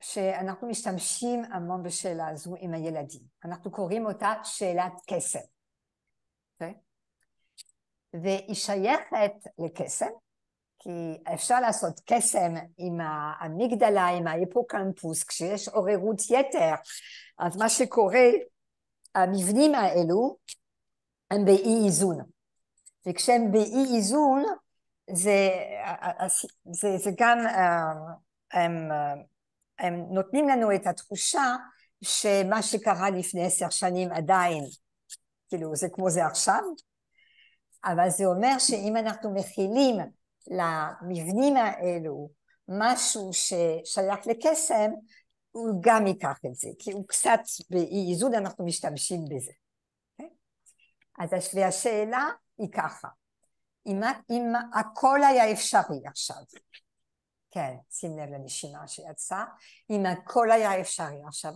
שאנחנו משתמשים המון בשאלה הזו עם הילדים. אנחנו קוראים אותה שאלת קסם. Okay? והיא שייכת לקסם, כי אפשר לעשות קסם עם האמיגדלה, עם ההיפוקמפוס, כשיש עוררות יתר, אז מה שקורה, המבנים האלו הם באי איזון. וכשהם באי איזון, זה גם, הם נותנים לנו את התחושה שמה שקרה לפני 10 שנים עדיין, כאילו זה כמו זה עכשיו, אבל זה אומר שאם אנחנו מכילים למבנים האלו משהו ששייך לקסם, הוא גם ייקח את זה, כי הוא קצת באי איזון, אנחנו משתמשים בזה. אז השאלה היא ככה, אם הכל היה אפשרי עכשיו, כן, שים לב לנשימה שיצא, אם הכל היה אפשרי עכשיו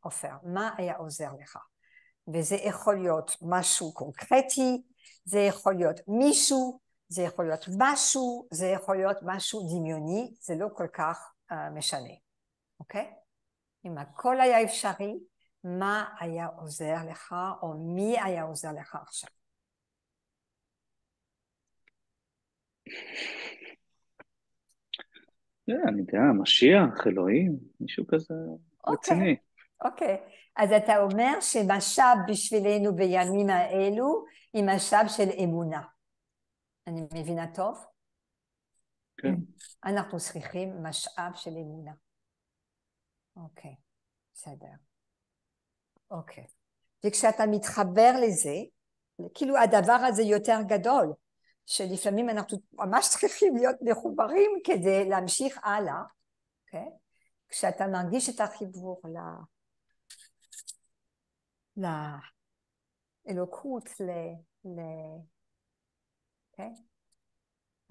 עופר, מה היה עוזר לך? וזה יכול להיות משהו קונקרטי, זה יכול להיות מישהו, זה יכול להיות משהו, זה יכול להיות משהו דמיוני, זה לא כל כך משנה, אוקיי? אם הכל היה אפשרי, מה היה עוזר לך, או מי היה עוזר לך עכשיו? אני יודע, משיח, אלוהים, מישהו כזה רציני. אוקיי, אז אתה אומר שמשאב בשבילנו בימים האלו, היא משאב של אמונה. אני מבינה טוב? כן. אנחנו צריכים משאב של אמונה. אוקיי, בסדר. אוקיי. וכשאתה מתחבר לזה, כאילו הדבר הזה יותר גדול, שלפעמים אנחנו ממש צריכים להיות מחוברים כדי להמשיך הלאה, אוקיי? כשאתה מרגיש את החיבור לאלוקות, אוקיי?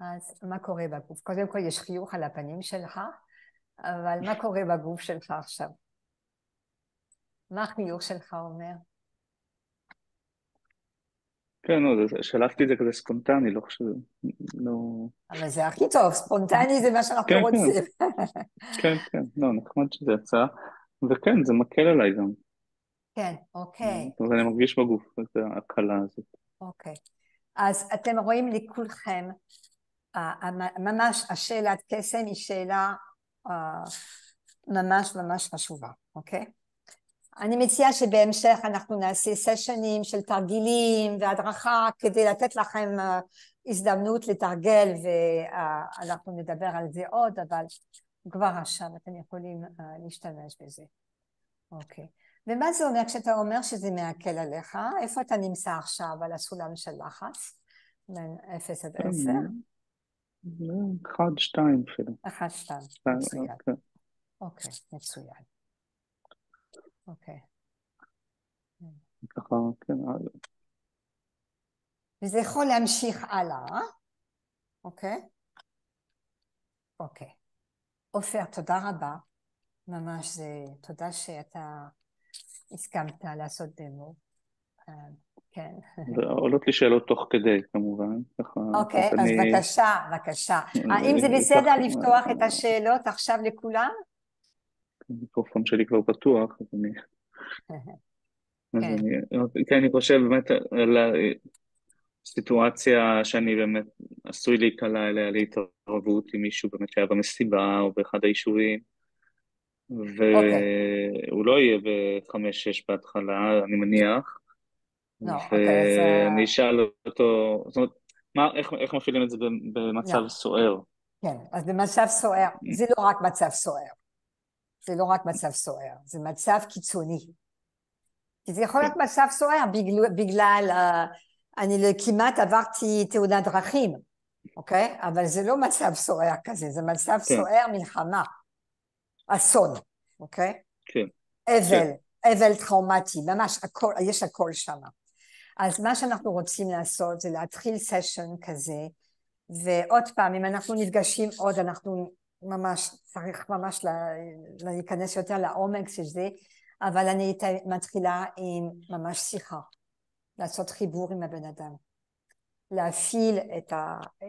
אז מה קורה בגוף? קודם כל יש חיוך על הפנים שלך, אבל מה קורה בגוף שלך עכשיו? מה החיוך שלך אומר? כן, שלפתי את זה כזה ספונטני, לא חושב, לא... אבל זה הכי טוב, ספונטני זה מה שאנחנו רוצים. כן, לא, נחמד שזה יצא, וכן, זה מקל עליי גם. כן, אוקיי. ואני מרגיש בגוף את ההקלה הזאת. אוקיי, אז אתם רואים לכולכם, ממש השאלת קסם היא שאלה ממש חשובה, אוקיי? אני מציעה שבהמשך אנחנו נעשה סשנים של תרגילים והדרכה כדי לתת לכם הזדמנות לתרגל, ואנחנו נדבר על זה עוד, אבל כבר עכשיו אתם יכולים להשתמש בזה. אוקיי. ומה זה אומר כשאתה אומר שזה מעכל עליך? איפה אתה נמצא עכשיו על הסולם של לחץ? בין 0 עד 10? 1, 2 אפילו. 1, 2, מצוין. אוקיי, מצוין. אוקיי. ככה, כן. וזה יכול להמשיך הלאה, אוקיי? אוקיי. עופר, תודה רבה. ממש תודה שאתה הסכמת לעשות דמו. כן. ועולות לי שאלות תוך כדי, כמובן. אוקיי, אז בבקשה. האם זה בסדר לפתוח את השאלות עכשיו לכולם? המיקרופון שלי כבר פתוח, אז כן. אני חושב באמת על הסיטואציה שאני באמת עשוי להיקלע אליה להתערבות עם מישהו באמת שהיה במסיבה או באחד היישובים, והוא לא יהיה ב5-6 בהתחלה, אני מניח, ואני אשאל אותו, זאת אומרת, איך מפעילים את זה במצב סוער? כן, אז במצב סוער, זה לא רק מצב סוער. זה לא רק מצב סוער, זה מצב קיצוני. כי זה יכול להיות מצב סוער בגלל, אני כמעט עברתי תאונת דרכים, אוקיי? אבל זה לא מצב סוער כזה, זה מצב סוער מלחמה, אסון, אוקיי? כן. אבל טראומטי, ממש הכל, יש הכל שם. אז מה שאנחנו רוצים לעשות זה להתחיל סשן כזה, ועוד פעם, אם אנחנו נפגשים עוד, אנחנו צריך ממש להיכנס יותר לעומק של זה, אבל אני מתחילה עם ממש שיחה, לעשות חיבור עם הבן אדם, להפעיל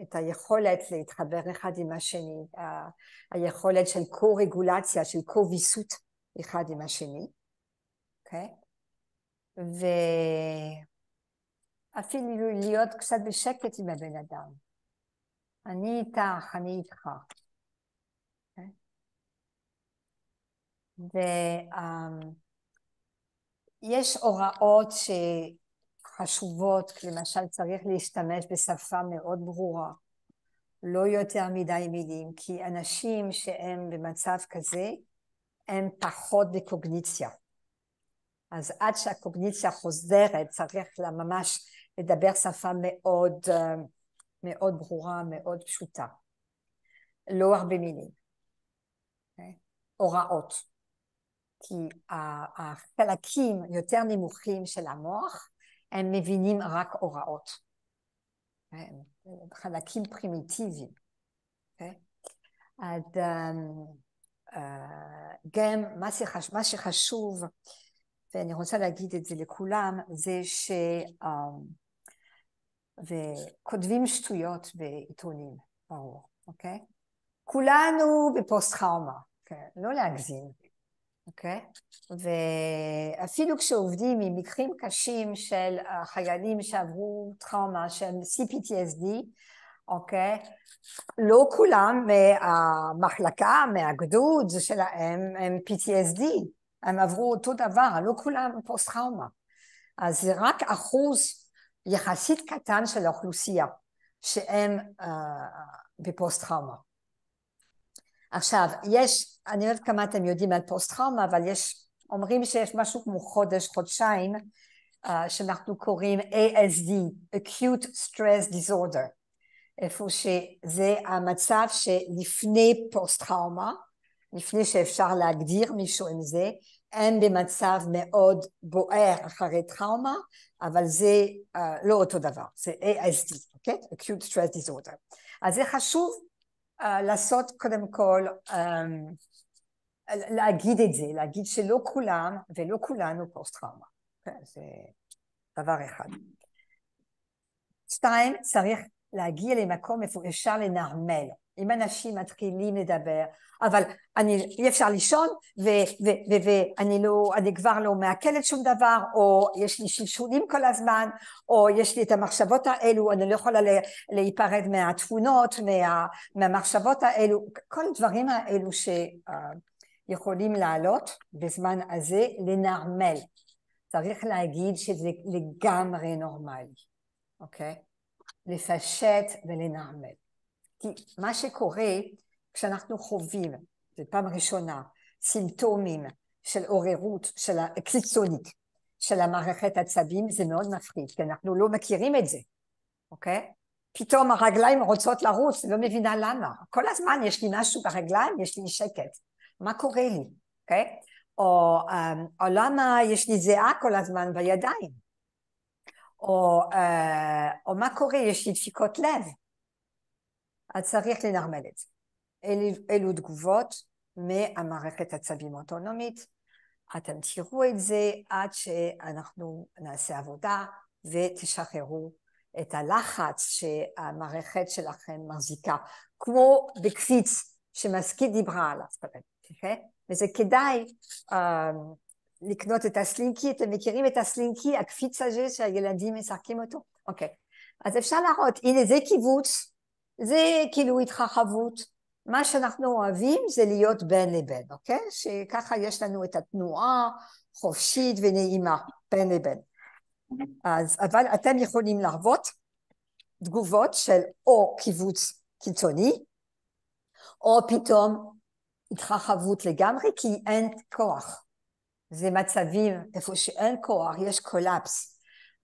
את היכולת להתחבר אחד עם השני, היכולת של קו-רגולציה, של קו-ויסות אחד עם השני, אוקיי? ואפילו להיות קצת בשקט עם הבן אדם. אני איתך, אני איתך. ויש הוראות שחשובות, למשל צריך להשתמש בשפה מאוד ברורה, לא יותר מדי מילים, כי אנשים שהם במצב כזה, הם פחות בקוגניציה. אז עד שהקוגניציה חוזרת, צריך ממש לדבר שפה מאוד, מאוד ברורה, מאוד פשוטה. לא הרבה מילים. הוראות. כי החלקים יותר נמוכים של המוח, הם מבינים רק הוראות. חלקים פרימיטיביים. אז גם מה שחשוב, ואני רוצה להגיד את זה לכולם, זה וכותבים שטויות בעיתונים, ברור, אוקיי? כולנו בפוסט-טראומה, לא להגזים, אוקיי? ואפילו כשעובדים עם מקרים קשים של חיילים שעברו טראומה, שהם CPTSD, אוקיי? לא כולם מהמחלקה, מהגדוד שלהם, הם PTSD, הם עברו אותו דבר, לא כולם פוסט-טראומה. אז זה רק אחוז יחסית קטן של האוכלוסייה, שהם בפוסט-טראומה. עכשיו, אני לא יודעת כמה אתם יודעים על פוסט-טראומה, אבל אומרים שיש משהו כמו חודשיים, שאנחנו קוראים ASD, Acute Stress Disorder, איפה שזה המצב שלפני פוסט-טראומה, לפני שאפשר להגדיר מישהו עם זה, הם במצב מאוד בוער אחרי טראומה, אבל זה לא אותו דבר, זה ASD, אוקיי? Acute Stress Disorder. אז זה חשוב לעשות קודם כל, להגיד את זה, להגיד שלא כולם ולא כולנו פוסט-טראומה. זה דבר אחד. 2, צריך להגיע למקום איפה אפשר לנרמל. אם אנשים מתחילים לדבר, אבל אי אפשר לישון, ואני כבר לא מעכלת שום דבר, או יש לי שלשולים כל הזמן, או יש לי את המחשבות האלו, אני לא יכולה להיפרד מהתפונות, מהמחשבות האלו, כל הדברים האלו שיכולים לעלות בזמן הזה, לנרמל. צריך להגיד שזה לגמרי נורמלי, אוקיי? לפשט ולנרמל. כי מה שקורה כשאנחנו חווים, זו פעם ראשונה, סימפטומים של עוררות, של קיצונית, של המערכת עצבים, זה מאוד מפחיד, כי אנחנו לא מכירים את זה, אוקיי? פתאום הרגליים רוצות לרוץ, לא מבינה למה. כל הזמן יש לי משהו ברגליים, יש לי שקט. מה קורה לי, אוקיי? או למה יש לי זיעה כל הזמן בידיים? או מה קורה, יש לי דפיקות לב. אז צריך לנרמל את זה. אלו תגובות מהמערכת עצבים אוטונומית. אתם תראו את זה עד שאנחנו נעשה עבודה ותשחררו את הלחץ שהמערכת שלכם מחזיקה, כמו בקפיץ שמסקית דיברה עליו, וזה כדאי לקנות את הסלינקי. אתם מכירים את הסלינקי, הקפיץ הזה שהילדים משחקים אותו? אוקיי, אז אפשר להראות, הנה זה קיבוץ, זה כאילו התרחבות, מה שאנחנו אוהבים זה להיות בין לבין, אוקיי? שככה יש לנו את התנועה חופשית ונעימה, בין לבין. אז, אבל אתם יכולים להראות תגובות של או קיבוץ קיצוני, או פתאום התרחבות לגמרי, כי אין כוח. זה מצבים איפה שאין כוח, יש קולאפס.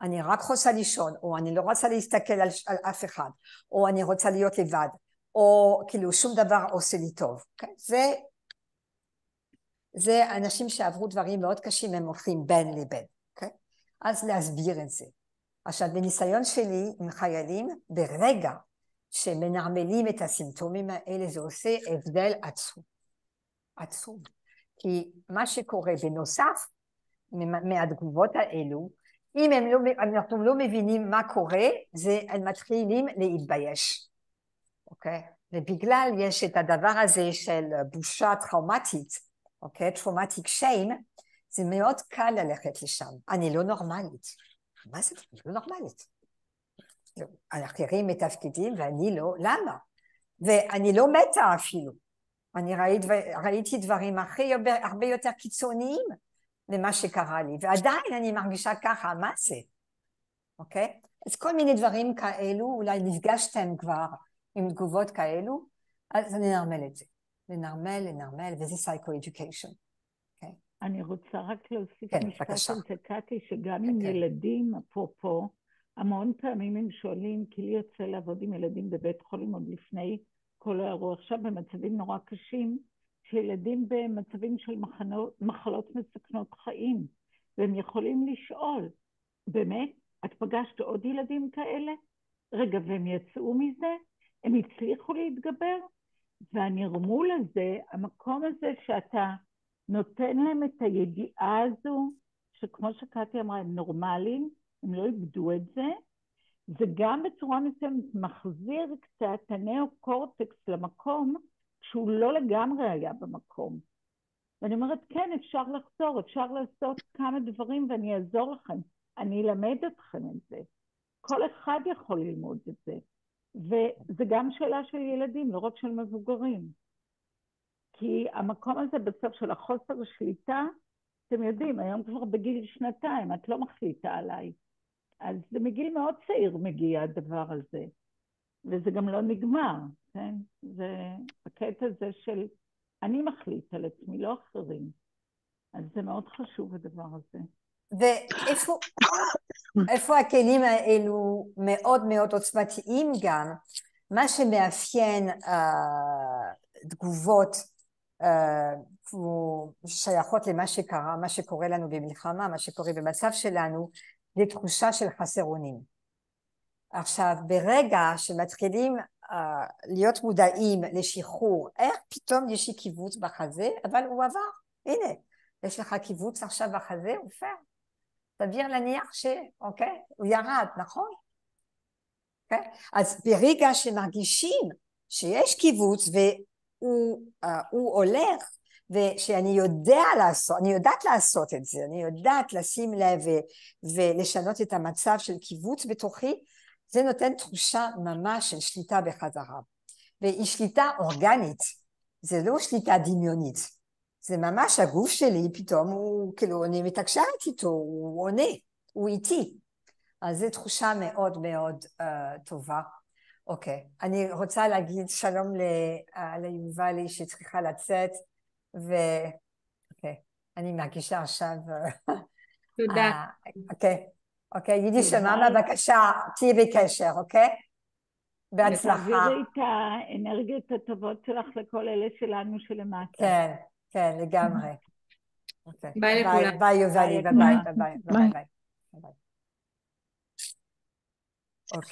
אני רק רוצה לישון, או אני לא רוצה להסתכל על אף אחד, או אני רוצה להיות לבד, או כאילו שום דבר עושה לי טוב. Okay? זה אנשים שעברו דברים מאוד קשים, הם הולכים בין לבין. Okay? אז להסביר את זה. עכשיו, בניסיון שלי עם חיילים, ברגע שמנרמלים את הסימפטומים האלה, זה עושה הבדל עצום. עצום. כי מה שקורה בנוסף מהתגובות האלו, אם אנחנו לא מבינים מה קורה, הם מתחילים להתבייש. אוקיי? ובגלל יש את הדבר הזה של בושה טראומטית, אוקיי? טראומטיק שיים, זה מאוד קל ללכת לשם. אני לא נורמלית. מה זה? אני לא נורמלית. אחרים מתפקדים ואני לא, למה? ואני לא מתה אפילו. אני ראיתי דברים הרבה יותר קיצוניים ממה שקרה לי, ועדיין אני מרגישה ככה, מה זה? אוקיי? אז כל מיני דברים כאלו, אולי נפגשתם כבר עם תגובות כאלו, אז אני נרמל את זה. לנרמל, וזה סייקו-אדיוקיישן. אוקיי? אני רוצה רק להוסיף כן, משפט בבקשה. על זה, קטי, שגם עם ילדים, אפרופו, המון פעמים הם שואלים, כי לי יוצא לעבוד עם ילדים בבית חולים עוד לפני כל האירוע, עכשיו במצבים נורא קשים, שילדים במצבים של מחלות מסכנות חיים, והם יכולים לשאול, באמת, את פגשת עוד ילדים כאלה? רגע, והם יצאו מזה? הם הצליחו להתגבר? והנרמול הזה, המקום הזה שאתה נותן להם את הידיעה הזו, שכמו שקטי אמרה, הם נורמליים, הם לא איבדו את זה, זה גם בצורה מסוימת מחזיר קצת הנאו-קורטקס למקום, שהוא לא לגמרי היה במקום. ואני אומרת, כן, אפשר לחזור, אפשר לעשות כמה דברים ואני אעזור לכם. אני אלמד אתכם את זה. כל אחד יכול ללמוד את זה. וזה גם שאלה של ילדים, לא רק של מבוגרים. כי המקום הזה בסוף של החוסר שליטה, אתם יודעים, היום כבר בגיל 2, את לא מחליטה עליי. אז זה מגיל מאוד צעיר מגיע הדבר הזה. וזה גם לא נגמר, כן? זה הקטע הזה של אני מחליט על עצמי, לא אחרים. אז זה מאוד חשוב הדבר הזה. ואיפה הכלים האלו מאוד מאוד עוצמתיים גם, מה שמאפיין תגובות שייכות למה שקרה, מה שקורה לנו במלחמה, מה שקורה במצב שלנו, זה תחושה של חסר אונים. עכשיו, ברגע שמתחילים להיות מודעים לשחרור, איך פתאום יש לי קיבוץ בחזה, אבל הוא עבר, הנה, יש לך קיבוץ עכשיו בחזה, הוא פייר. סביר להניח אוקיי, הוא ירד, נכון? אוקיי? אז ברגע שמרגישים שיש קיבוץ והוא הולך, ושאני יודעת לעשות את זה, אני יודעת לשים לב ולשנות את המצב של קיבוץ בתוכי, זה נותן תחושה ממש של שליטה בחזרה. והיא שליטה אורגנית, זה לא שליטה דמיונית. זה ממש הגוף שלי פתאום, הוא כאילו, אני מתקשרת איתו, הוא עונה, הוא איתי. אז זו תחושה מאוד מאוד טובה. אוקיי, אני רוצה להגיד שלום ליובלי שצריכה לצאת, ואוקיי, אני מרגישה עכשיו... תודה. אוקיי, יידיש שממה, בבקשה, תהיי בקשר, אוקיי? בהצלחה. ותעבירי את האנרגיות הטובות שלך לכל אלה שלנו שלמטה. כן, לגמרי. ביי לכולם. ביי יובלי, ביי.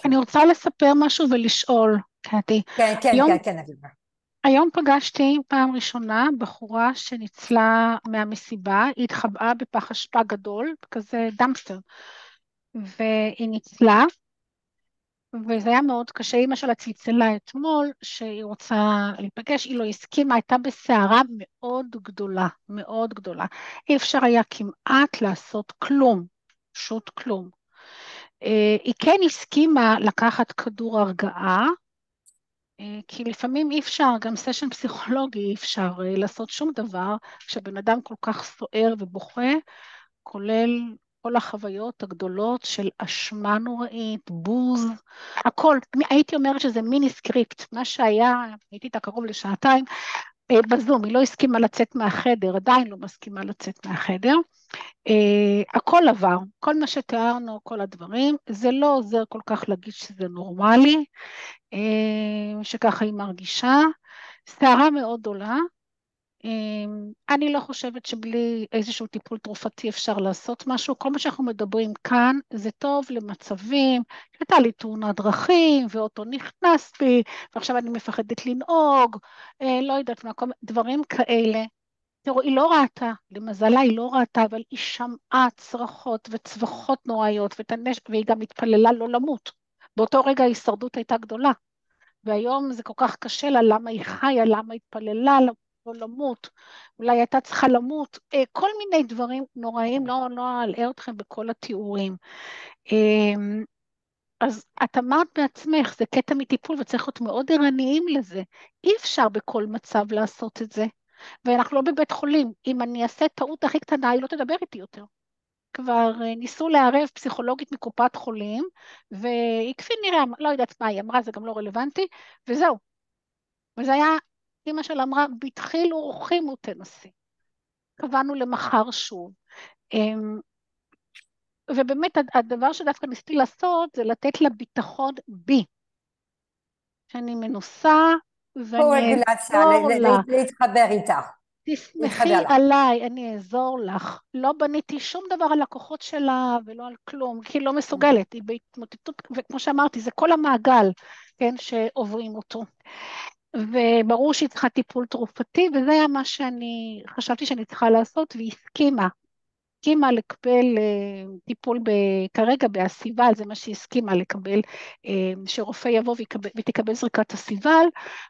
אני רוצה לספר משהו ולשאול. קטי. כן, כן, היום, כן, כן, אביבה. היום פגשתי פעם ראשונה בחורה שניצלה מהמסיבה, היא התחבאה בפח אשפה גדול, כזה דמפסטר, והיא ניצלה, וזה היה מאוד קשה. אמא שלה צלצלה אתמול שהיא רוצה להיפגש, היא לא הסכימה, הייתה בסערה מאוד גדולה, מאוד גדולה. אי אפשר היה כמעט לעשות כלום, פשוט כלום. היא כן הסכימה לקחת כדור הרגעה, כי לפעמים אי אפשר, גם סשן פסיכולוגי אי אפשר לעשות שום דבר, כשבן אדם כל כך סוער ובוכה, כולל כל החוויות הגדולות של אשמה נוראית, בוז, הכל. הייתי אומרת שזה מיני סקריפט, מה שהיה, הייתי איתה קרוב לשעתיים, בזום, היא לא הסכימה לצאת מהחדר, עדיין לא מסכימה לצאת מהחדר, הכל עבר, כל מה שתיארנו, כל הדברים, זה לא עוזר כל כך להגיד שזה נורמלי, שככה היא מרגישה, סערה מאוד עולה, אני לא חושבת שבלי איזשהו טיפול תרופתי אפשר לעשות משהו, כל מה שאנחנו מדברים כאן זה טוב למצבים, הייתה לי תאונת דרכים ואוטו נכנס בי, ועכשיו אני מפחדת לנהוג, לא יודעת מה, דברים כאלה. תראו, היא לא ראתה, למזלה היא לא ראתה, אבל היא שמעה צרחות וצווחות נוראיות, והיא גם התפללה לא למות. באותו רגע ההישרדות הייתה גדולה. והיום זה כל כך קשה לה, למה היא חיה, למה היא התפללה לא למות, אולי הייתה צריכה למות, כל מיני דברים נוראים, לא אלאה אתכם בכל התיאורים. אז את אמרת בעצמך, זה קטע מטיפול וצריך להיות מאוד ערניים לזה, אי אפשר בכל מצב לעשות את זה, ואנחנו לא בבית חולים, אם אני אעשה טעות הכי קטנה, היא לא תדבר איתי יותר. כבר ניסו לערב פסיכולוגית מקופת חולים, והיא כפי נראה, לא יודעת מה היא אמרה, זה גם לא רלוונטי, וזהו. וזה היה, אמא שלה אמרה, בתחילו ורחימו תנסי. קבענו למחר שוב. ובאמת הדבר שדווקא ניסיתי לעשות, זה לתת לה ביטחון בי. שאני מנוסה, ואני רגולציה, אעזור לך. להתחבר איתך. להתחבר תסמכי לך. עליי, אני אעזור לך. לא בניתי שום דבר על לקוחות שלה ולא על כלום, כי היא לא מסוגלת, היא בהתמוטטות, וכמו שאמרתי, זה כל המעגל, כן, שעוברים אותו. וברור שהיא צריכה טיפול תרופתי, וזה היה מה שאני חשבתי שאני צריכה לעשות, והיא הסכימה לקבל טיפול כרגע באסיבל, זה מה שהיא הסכימה לקבל, שרופא יבוא ותקבל זריקת אסיבל,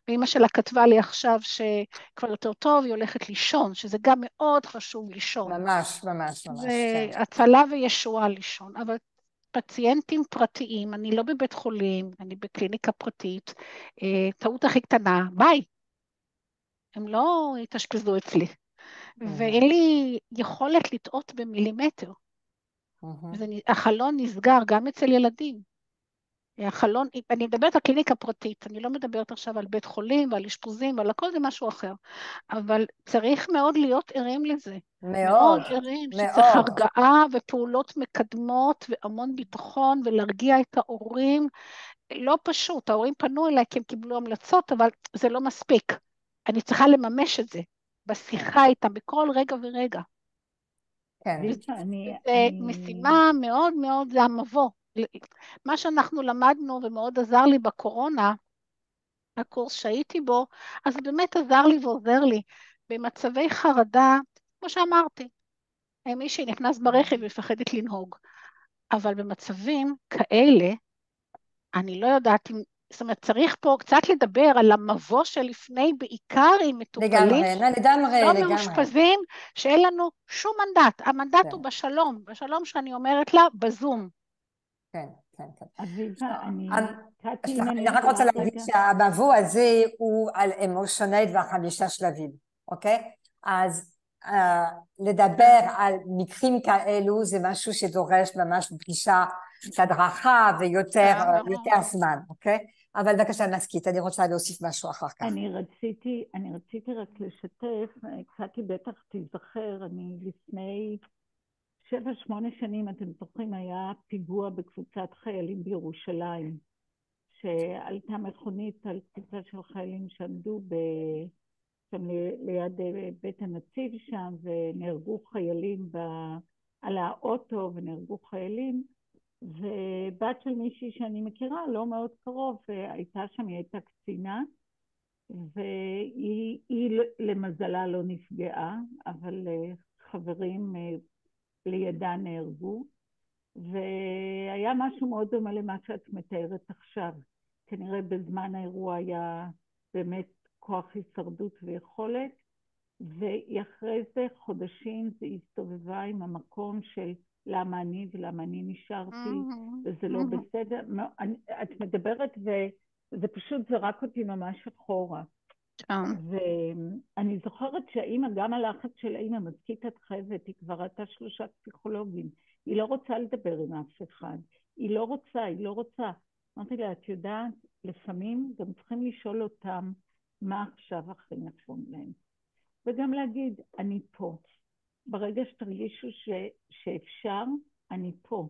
ואמא שלה כתבה לי עכשיו שכבר יותר טוב, היא הולכת לישון, שזה גם מאוד חשוב לישון. ממש, ממש, ממש, זה כן. הצלה וישועה לישון, אבל פציינטים פרטיים, אני לא בבית חולים, אני בקליניקה פרטית, טעות הכי קטנה, ביי. הם לא התאשפזו אצלי. ואין לי יכולת לטעות במילימטר. החלון נסגר גם אצל ילדים. החלון, אני מדברת על קליניקה פרטית, אני לא מדברת עכשיו על בית חולים ועל אשפוזים ועל הכל, זה משהו אחר. אבל צריך מאוד להיות ערים לזה. מאוד ערים, שצריך הרגעה ופעולות מקדמות והמון ביטחון ולהרגיע את ההורים. לא פשוט, ההורים פנו אליי כי הם קיבלו המלצות, אבל זה לא מספיק. אני צריכה לממש את זה, בשיחה איתם, בכל רגע ורגע. כן. זה משימה מאוד מאוד, זה המבוא. מה שאנחנו למדנו ומאוד עזר לי בקורונה, הקורס שהייתי בו, אז באמת עזר לי ועוזר לי. במצבי חרדה, כמו שאמרתי, מישהי נכנס ברכב ומפחדת לנהוג. אבל במצבים כאלה, אני לא יודעת אם, זאת אומרת, צריך פה קצת לדבר על המבוא שלפני, בעיקר עם מטופלים, לא מאושפזים, שאין לנו שום מנדט. המנדט הוא בשלום, בשלום שאני אומרת לה, בזום. כן, כן, כן. אביבה, אני רק רוצה להגיד שהמבוא הזה הוא על אמושיונל ו5 שלבים, אוקיי? אז לדבר על מקרים כאלו זה משהו שדורש ממש פגישה הדרכה ויותר זמן, אוקיי? אבל בבקשה נסקית, אני רוצה להוסיף משהו אחר כך. אני רציתי רק לשתף, קצתי בטח תזכר, אני לפני 7-8 שנים, אתם זוכרים, היה פיגוע בקבוצת חיילים בירושלים, שעלתה מכונית על קבוצה של חיילים שעמדו שם ליד בית הנציב שם, ונהרגו חיילים על האוטו, ונהרגו חיילים, ובת של מישהי שאני מכירה, לא מאוד קרוב, הייתה שם, היא הייתה קצינה, והיא למזלה לא נפגעה, אבל חברים לידה נהרגו, והיה משהו מאוד דומה למה שאת מתארת עכשיו. כנראה בזמן האירוע היה באמת כוח הישרדות ויכולת, ואחרי זה חודשים זה הסתובבה עם המקום של למה אני ולמה אני נשארתי, וזה לא בסדר. את מדברת וזה פשוט זרק אותי ממש אחורה. ואני זוכרת שהאימא, גם הלחץ של האימא, מזכית חייבת, היא כבר הייתה 3 פסיכולוגים, היא לא רוצה לדבר עם אף אחד, היא לא רוצה. אמרתי לה, את יודעת, לפעמים גם צריכים לשאול אותם מה עכשיו הכי נכון להם. וגם להגיד, אני פה. ברגע שתרגישו שאפשר, אני פה.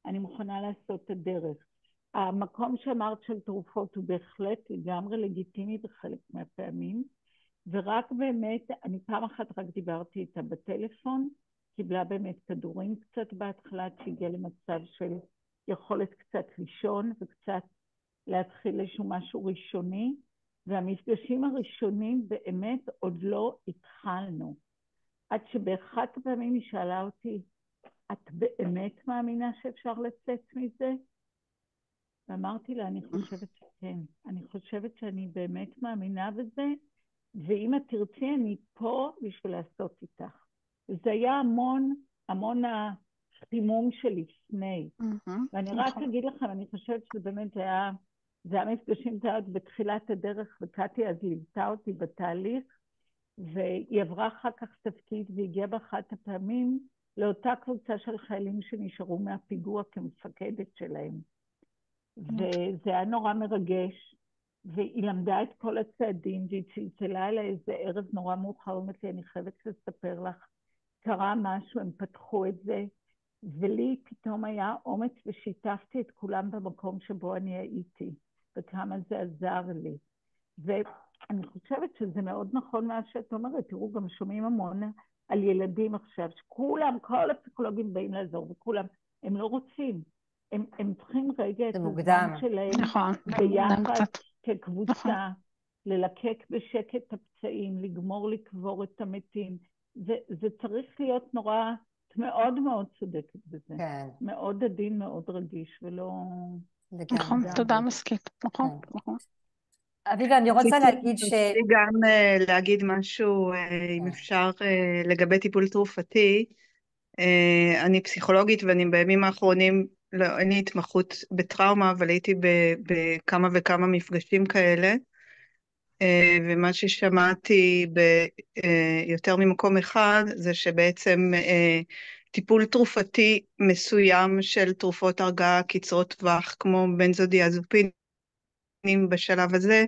אני מוכנה לעשות את הדרך. המקום שאמרת של תרופות הוא בהחלט לגמרי לגיטימי בחלק מהפעמים, ורק באמת, אני פעם אחת רק דיברתי איתה בטלפון, קיבלה באמת כדורים קצת בהתחלה, שהגיעה למצב של יכולת קצת לישון וקצת להתחיל איזשהו משהו ראשוני, והמפגשים הראשונים באמת עוד לא התחלנו. עד שבאחת הפעמים היא שאלה אותי, את באמת מאמינה שאפשר לצאת מזה? ואמרתי לה, אני חושבת שכן. אני חושבת שאני באמת מאמינה בזה, ואם את תרצי, אני פה בשביל לעשות איתך. וזה היה המון החימום שלפני. ואני רק אגיד לכם, אני חושבת שבאמת זה היה מפגשים בתחילת הדרך, וקטי אז ליוותה אותי בתהליך, והיא עברה אחר כך תפקיד, והגיעה באחת הפעמים לאותה קבוצה של חיילים שנשארו מהפיגוע כמפקדת שלהם. וזה היה נורא מרגש, והיא למדה את כל הצעדים, והיא צלצלה אליי איזה ערב נורא מאוחר, אמרתי לי, אני חייבת לספר לך, קרה משהו, הם פתחו את זה, ולי פתאום היה אומץ ושיתפתי את כולם במקום שבו אני הייתי, וכמה זה עזר לי. ואני חושבת שזה מאוד נכון מה שאת אומרת, תראו, גם שומעים המון על ילדים עכשיו, שכולם, כל הפסיכולוגים באים לעזור, וכולם, הם לא רוצים, הם צריכים רגע את הזמן שלהם ביחד כקבוצה, ללקק בשקט את הפצעים, לגמור לקבור את המתים, זה צריך להיות נורא, את מאוד מאוד צודקת בזה, מאוד עדין, מאוד רגיש, ולא... נכון, תודה מסכית, נכון. אביבה, אני רוצה להגיד רציתי גם להגיד משהו, אם אפשר, לגבי טיפול תרופתי. אני פסיכולוגית ואני בימים האחרונים, לא, אין לי התמחות בטראומה, אבל הייתי בכמה וכמה מפגשים כאלה, ומה ששמעתי ביותר ממקום אחד, זה שבעצם טיפול תרופתי מסוים של תרופות הרגעה קצרות טווח, כמו בנזודיאזופינים בשלב הזה,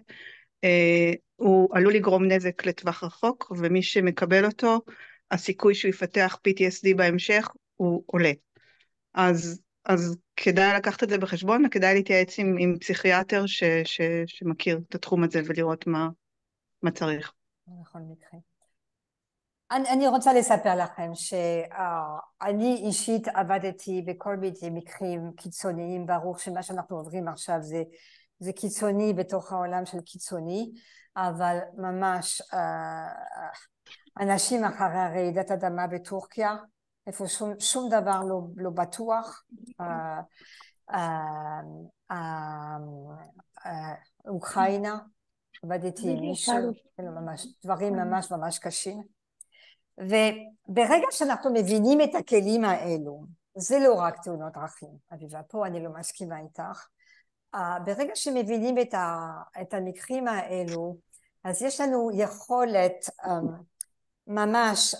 הוא עלול לגרום נזק לטווח רחוק, ומי שמקבל אותו, הסיכוי שהוא יפתח PTSD בהמשך הוא עולה. אז כדאי לקחת את זה בחשבון, וכדאי להתייעץ עם פסיכיאטר שמכיר את התחום הזה ולראות מה צריך. נכון, מקרה. אני רוצה לספר לכם שאני אישית עבדתי בכל מיני מקרים קיצוניים, ברור שמה שאנחנו עוברים עכשיו זה קיצוני בתוך העולם של קיצוני, אבל ממש אנשים אחרי רעידת אדמה בטורקיה, איפה שום דבר לא בטוח, אוקראינה, עבדתי עם מישהו, דברים ממש קשים. וברגע שאנחנו מבינים את הכלים האלו, זה לא רק תאונות דרכים, אביבה, פה אני לא מסכימה איתך, ברגע שמבינים את המקרים האלו, אז יש לנו יכולת ממש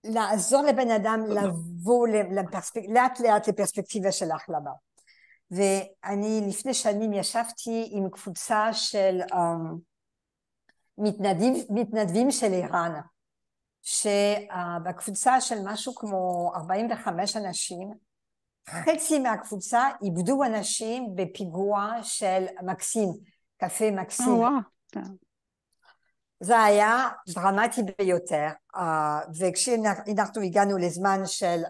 לעזור לבן אדם לבוא לאט לאט לפרספקטיבה של החלמה. ואני לפני שנים ישבתי עם קבוצה של מתנדבים של איראן, שבקבוצה של משהו כמו 45 אנשים, חצי מהקבוצה איבדו אנשים בפיגוע של מקסים, קפה מקסים. זה היה דרמטי ביותר, וכשאנחנו הגענו לזמן של,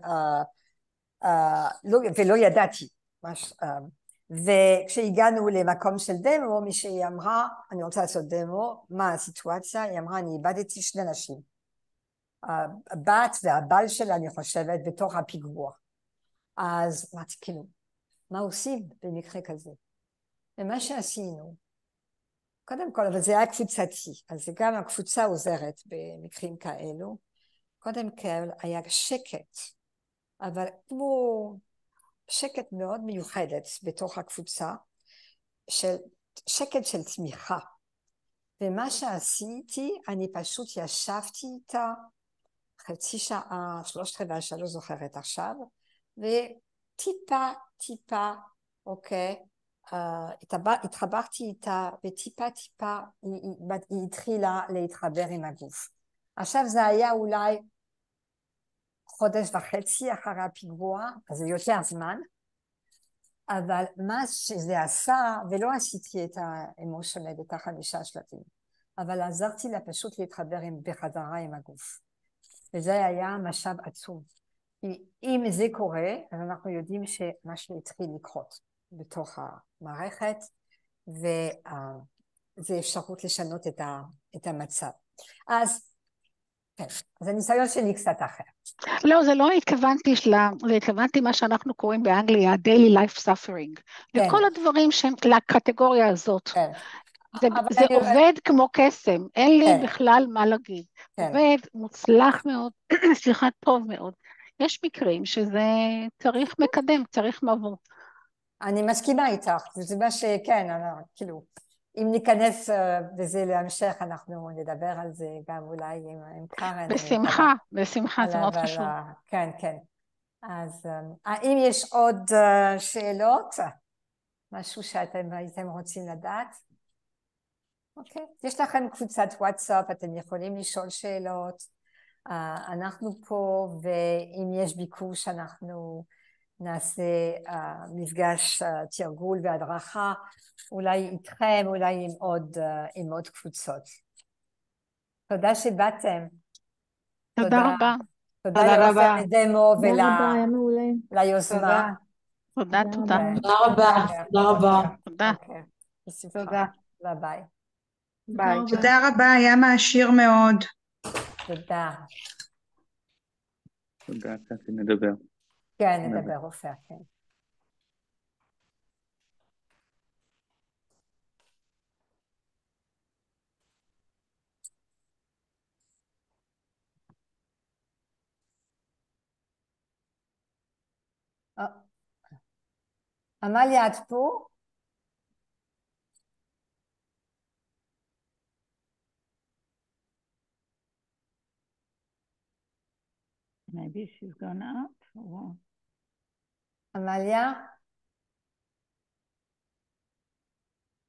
ולא ידעתי, וכשהגענו למקום של דמו, מישהי אמרה, אני רוצה לעשות דמו, מה הסיטואציה? היא אמרה, אני איבדתי 2 נשים, הבת והבעל שלה, אני חושבת, בתוך הפיגוע. אז אמרתי, כאילו, מה עושים במקרה כזה? ומה שעשינו, קודם כל, אבל זה היה קבוצתי, אז גם הקבוצה עוזרת במקרים כאלו. קודם כל היה שקט, אבל כמו שקט מאוד מיוחדת בתוך הקבוצה, שקט של תמיכה. ומה שעשיתי, אני פשוט ישבתי איתה, חצי שעה, 3/4 שעה, לא זוכרת עכשיו, וטיפה, אוקיי, התחברתי איתה, וטיפה היא התחילה להתחבר עם הגוף. עכשיו זה היה אולי 1.5 חודש אחרי הפיגוע, אז זה יותר זמן, אבל מה שזה עשה, ולא עשיתי את האמושיונל, את 5 שלבים, אבל עזרתי לה פשוט להתחבר בחזרה עם הגוף. וזה היה משאב עצום. אם זה קורה, אז אנחנו יודעים שמשהו התחיל לקרות בתוך המערכת, וזה אפשרות לשנות את המצב. אז, כן, אז הניסיון שלי קצת אחר. לא, זה לא התכוונתי מה שאנחנו קוראים באנגליה, daily life suffering. כן. לכל הדברים שהם לקטגוריה הזאת. כן. זה עובד כמו קסם, אין לי כן. בכלל מה להגיד. כן. עובד מוצלח מאוד, סליחה, טוב מאוד. יש מקרים שזה צריך מקדם, צריך מבוא. אני מסכימה איתך, זה מה שכן, כאילו, אם ניכנס בזה להמשך, אנחנו נדבר על זה גם אולי עם קארן. בשמחה, בשמחה, זה מאוד חשוב. כן, כן. אז האם יש עוד שאלות? משהו שאתם הייתם רוצים לדעת? אוקיי, יש לכם קבוצת וואטסאפ, אתם יכולים לשאול שאלות. אנחנו פה, ואם יש ביקוש, אנחנו נעשה מפגש תרגול והדרכה, אולי איתכם, אולי עם עוד קבוצות. תודה שבאתם. תודה רבה. תודה לעופר לדמו וליוזמה. תודה. תודה רבה. תודה. בשמחה. ביי. ביי. תודה רבה, היה מעשיר מאוד. תודה. תודה, קטי, נדבר. כן, נדבר, עופר, כן. עמליה, את פה? Maybe she's gone out. עמליה?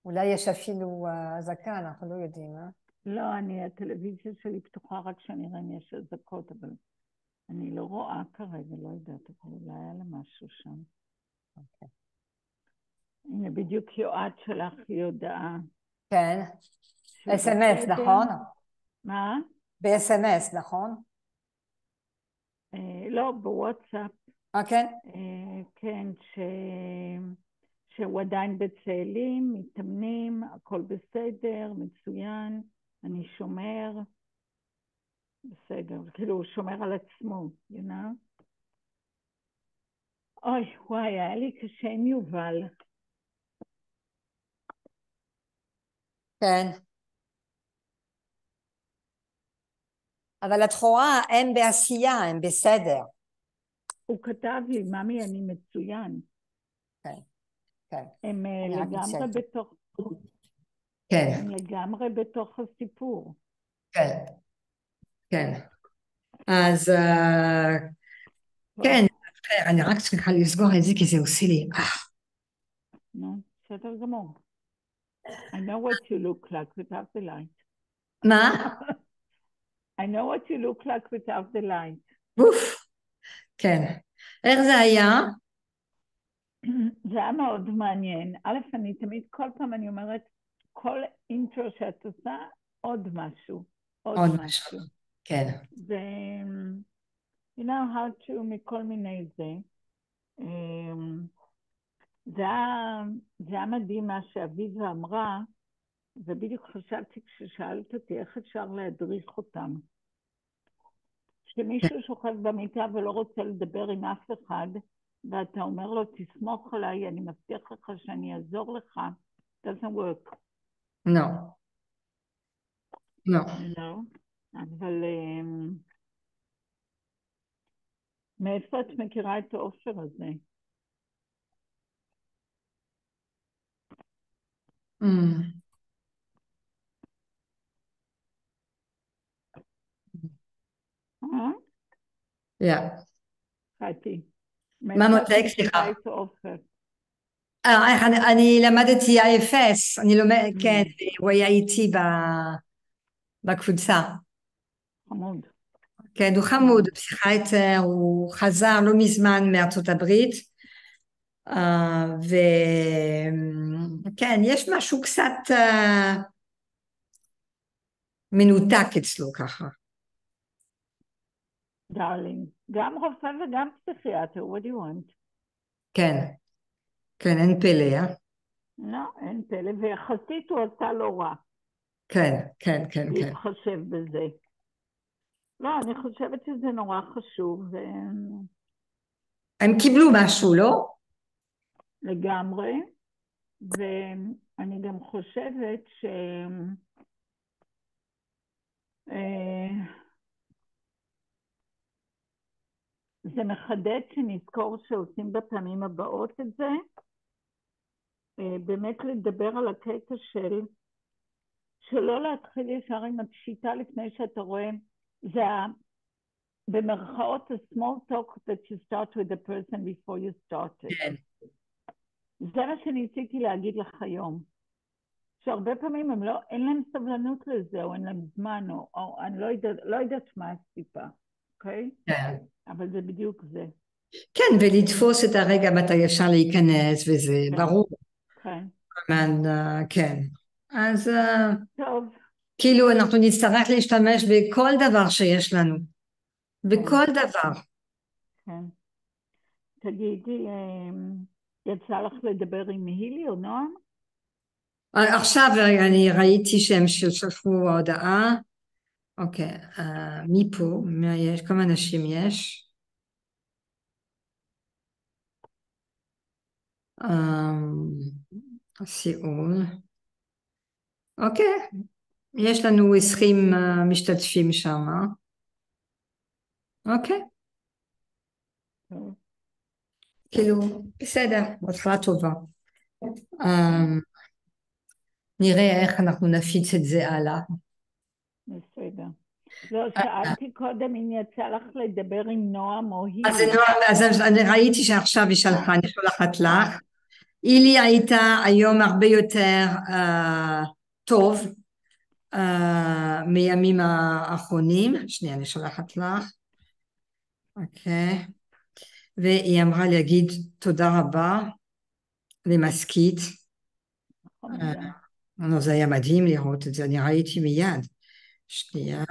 אולי יש אפילו אזעקה, אנחנו לא יודעים, אה? לא, הטלוויזיה שלי פתוחה רק כשנראה אם יש אזעקות, אבל אני לא רואה כרגע, לא יודעת, אבל אולי היה לה משהו שם. אוקיי. הנה, בדיוק יועד שלך לי הודעה. כן. SMS, נכון? מה? ב-SMS, נכון? לא, בוואטסאפ. כן? כן, שהוא עדיין בצאלים, מתאמנים, הכל בסדר, מצוין, אני שומר, בסדר, כאילו הוא שומר על עצמו, you know? אוי, וואי, היה לי קשה עם יובל. כן. אבל את רואה, הם בעשייה, הם בסדר. הוא כתב לי, ממי, אני מצוין. כן, כן. הם לגמרי בתוך... כן. הם לגמרי בתוך הסיפור. כן, כן. אז כן, אני רק צריכה לסגור את זה כי זה עושה לי. נו, בסדר גמור. I know what you look like without the light. מה? I know what you look like without the light. אוף, כן. איך זה היה? זה היה מאוד מעניין. א', אני תמיד, כל פעם אני אומרת, כל אינטרו שאת עושה, עוד משהו. עוד משהו. כן. ו... you know how to מכל מיני זה. זה היה מדהים מה שאביבה אמרה, ובדיוק חשבתי כששאלת אותי איך אפשר להדריך אותם. כשמישהו שוכב במיטה ולא רוצה לדבר עם אף אחד, ואתה אומר לו, תסמוך עליי, אני מבטיח לך שאני אעזור לך, doesn't work. לא. לא. לא, אבל מאיפה את מכירה את האופר הזה? חתי. מה מותק, סליחה? אני למדתי IFS, אני לומד, כן, הוא היה איתי בקבוצה. חמוד. כן, הוא חמוד, פסיכיאטר, הוא חזר לא מזמן מארצות הברית, וכן, יש משהו קצת מנותק אצלו ככה. דארלינג, גם רופא וגם פסיכיאטר, what do you want? כן, כן, אין פלא, לא, אין פלא, ויחסית הוא עשה לא רע. כן, כן, כן, כן. להתחשב בזה. לא, אני חושבת שזה נורא חשוב. הם קיבלו משהו, לא? לגמרי, ואני גם חושבת זה מחדד שנזכור שעושים בפעמים הבאות את זה, באמת לדבר על הקטע שלא להתחיל ישר עם הפשיטה לפני שאתה רואה, זה במרכאות ה-small talk that you start with the person before you started. כן. זה מה שניסיתי להגיד לך היום. שהרבה פעמים אין להם סבלנות לזה, או אין להם זמן, או אני לא יודעת מה הסיבה, אוקיי? כן. אבל זה בדיוק זה. כן, ולתפוס את הרגע מתי ישר להיכנס, וזה כן. ברור. כן. כן. אז טוב. כאילו אנחנו נצטרך להשתמש בכל דבר שיש לנו. בכל דבר. כן. תגידי, יצא לך לדבר עם הילי או נועם? עכשיו אני ראיתי שהם שלחו הודעה. אוקיי, מי פה? מי יש? כמה אנשים יש? סיעול. אוקיי, יש לנו 20 משתתפים שם. אוקיי. כאילו, בסדר, התחלה טובה. נראה איך אנחנו נפיץ את זה הלאה. בסדר. לא, שאלתי קודם אם יצא לך לדבר עם נועם או הילי. אז אני ראיתי שעכשיו היא שלחה, אני שולחת לך. הילי הייתה היום הרבה יותר טוב מימים האחרונים. שנייה, אני שולחת לך. אוקיי. והיא אמרה להגיד תודה רבה למשכית. זה היה מדהים לראות את זה, אני ראיתי מיד. שנייה.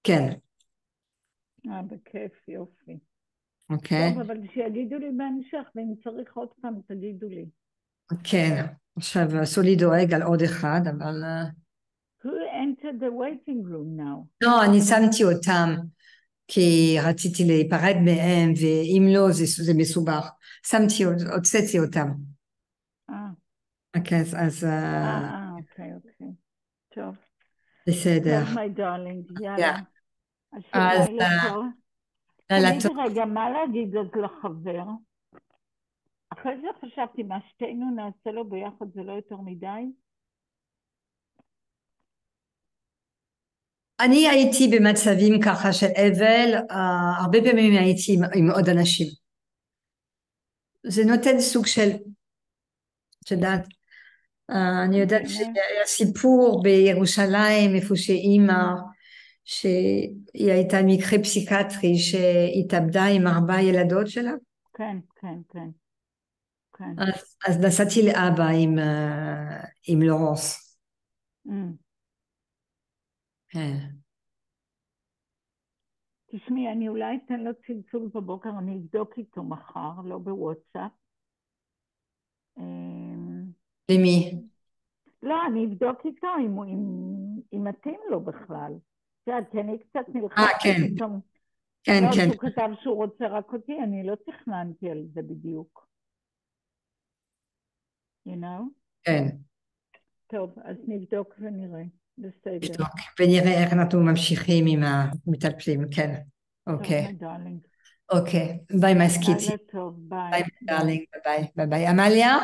כן. בכיף, יופי. אוקיי. טוב, אבל שיגידו לי בהמשך, ואם צריך עוד פעם, תגידו לי. כן, עכשיו עשו לי דואג על עוד אחד, אבל... Who entered the waiting room now? לא, אני שמתי אותם, כי רציתי להיפרד מהם, ואם לא, זה מסובך. הוצאתי אותם. אוקיי, אז... אוקיי. טוב. בסדר. טוב, my darling, יאללה. אז... תגידי רגע, מה להגיד אז לחבר? אחרי זה חשבתי, מה שתינו נעשה לו ביחד, זה לא יותר מדי? אני הייתי במצבים ככה של אבל, הרבה פעמים הייתי עם עוד אנשים. זה נותן סוג של, את יודעת, אני יודעת שהיה סיפור בירושלים, איפה שאימא, שהיא הייתה מקרה פסיכיאטרי, שהתאבדה עם 4 ילדות שלה. כן. כן. אז נסעתי לאבא עם לורנס. כן. תשמעי, אני אולי אתן לו צלצול בבוקר, אני אבדוק איתו מחר, לא בוואטסאפ. למי? לא, אני אבדוק איתו אם מתאים לו בכלל. כי אני קצת נלחצת כן. פתאום. כן, לא, כן. שהוא כתב שהוא רוצה רק אותי, אני לא תכננתי על זה בדיוק. You know? כן. טוב, אז נבדוק ונראה. בסדר. נבדוק. ונראה איך אנחנו ממשיכים עם המטפלים, כן. אוקיי. טוב, דארלינג. אוקיי. ביי, מסקיצי. לילה טוב, ביי. ביי, דארלינג. ביי, ביי. עמליה?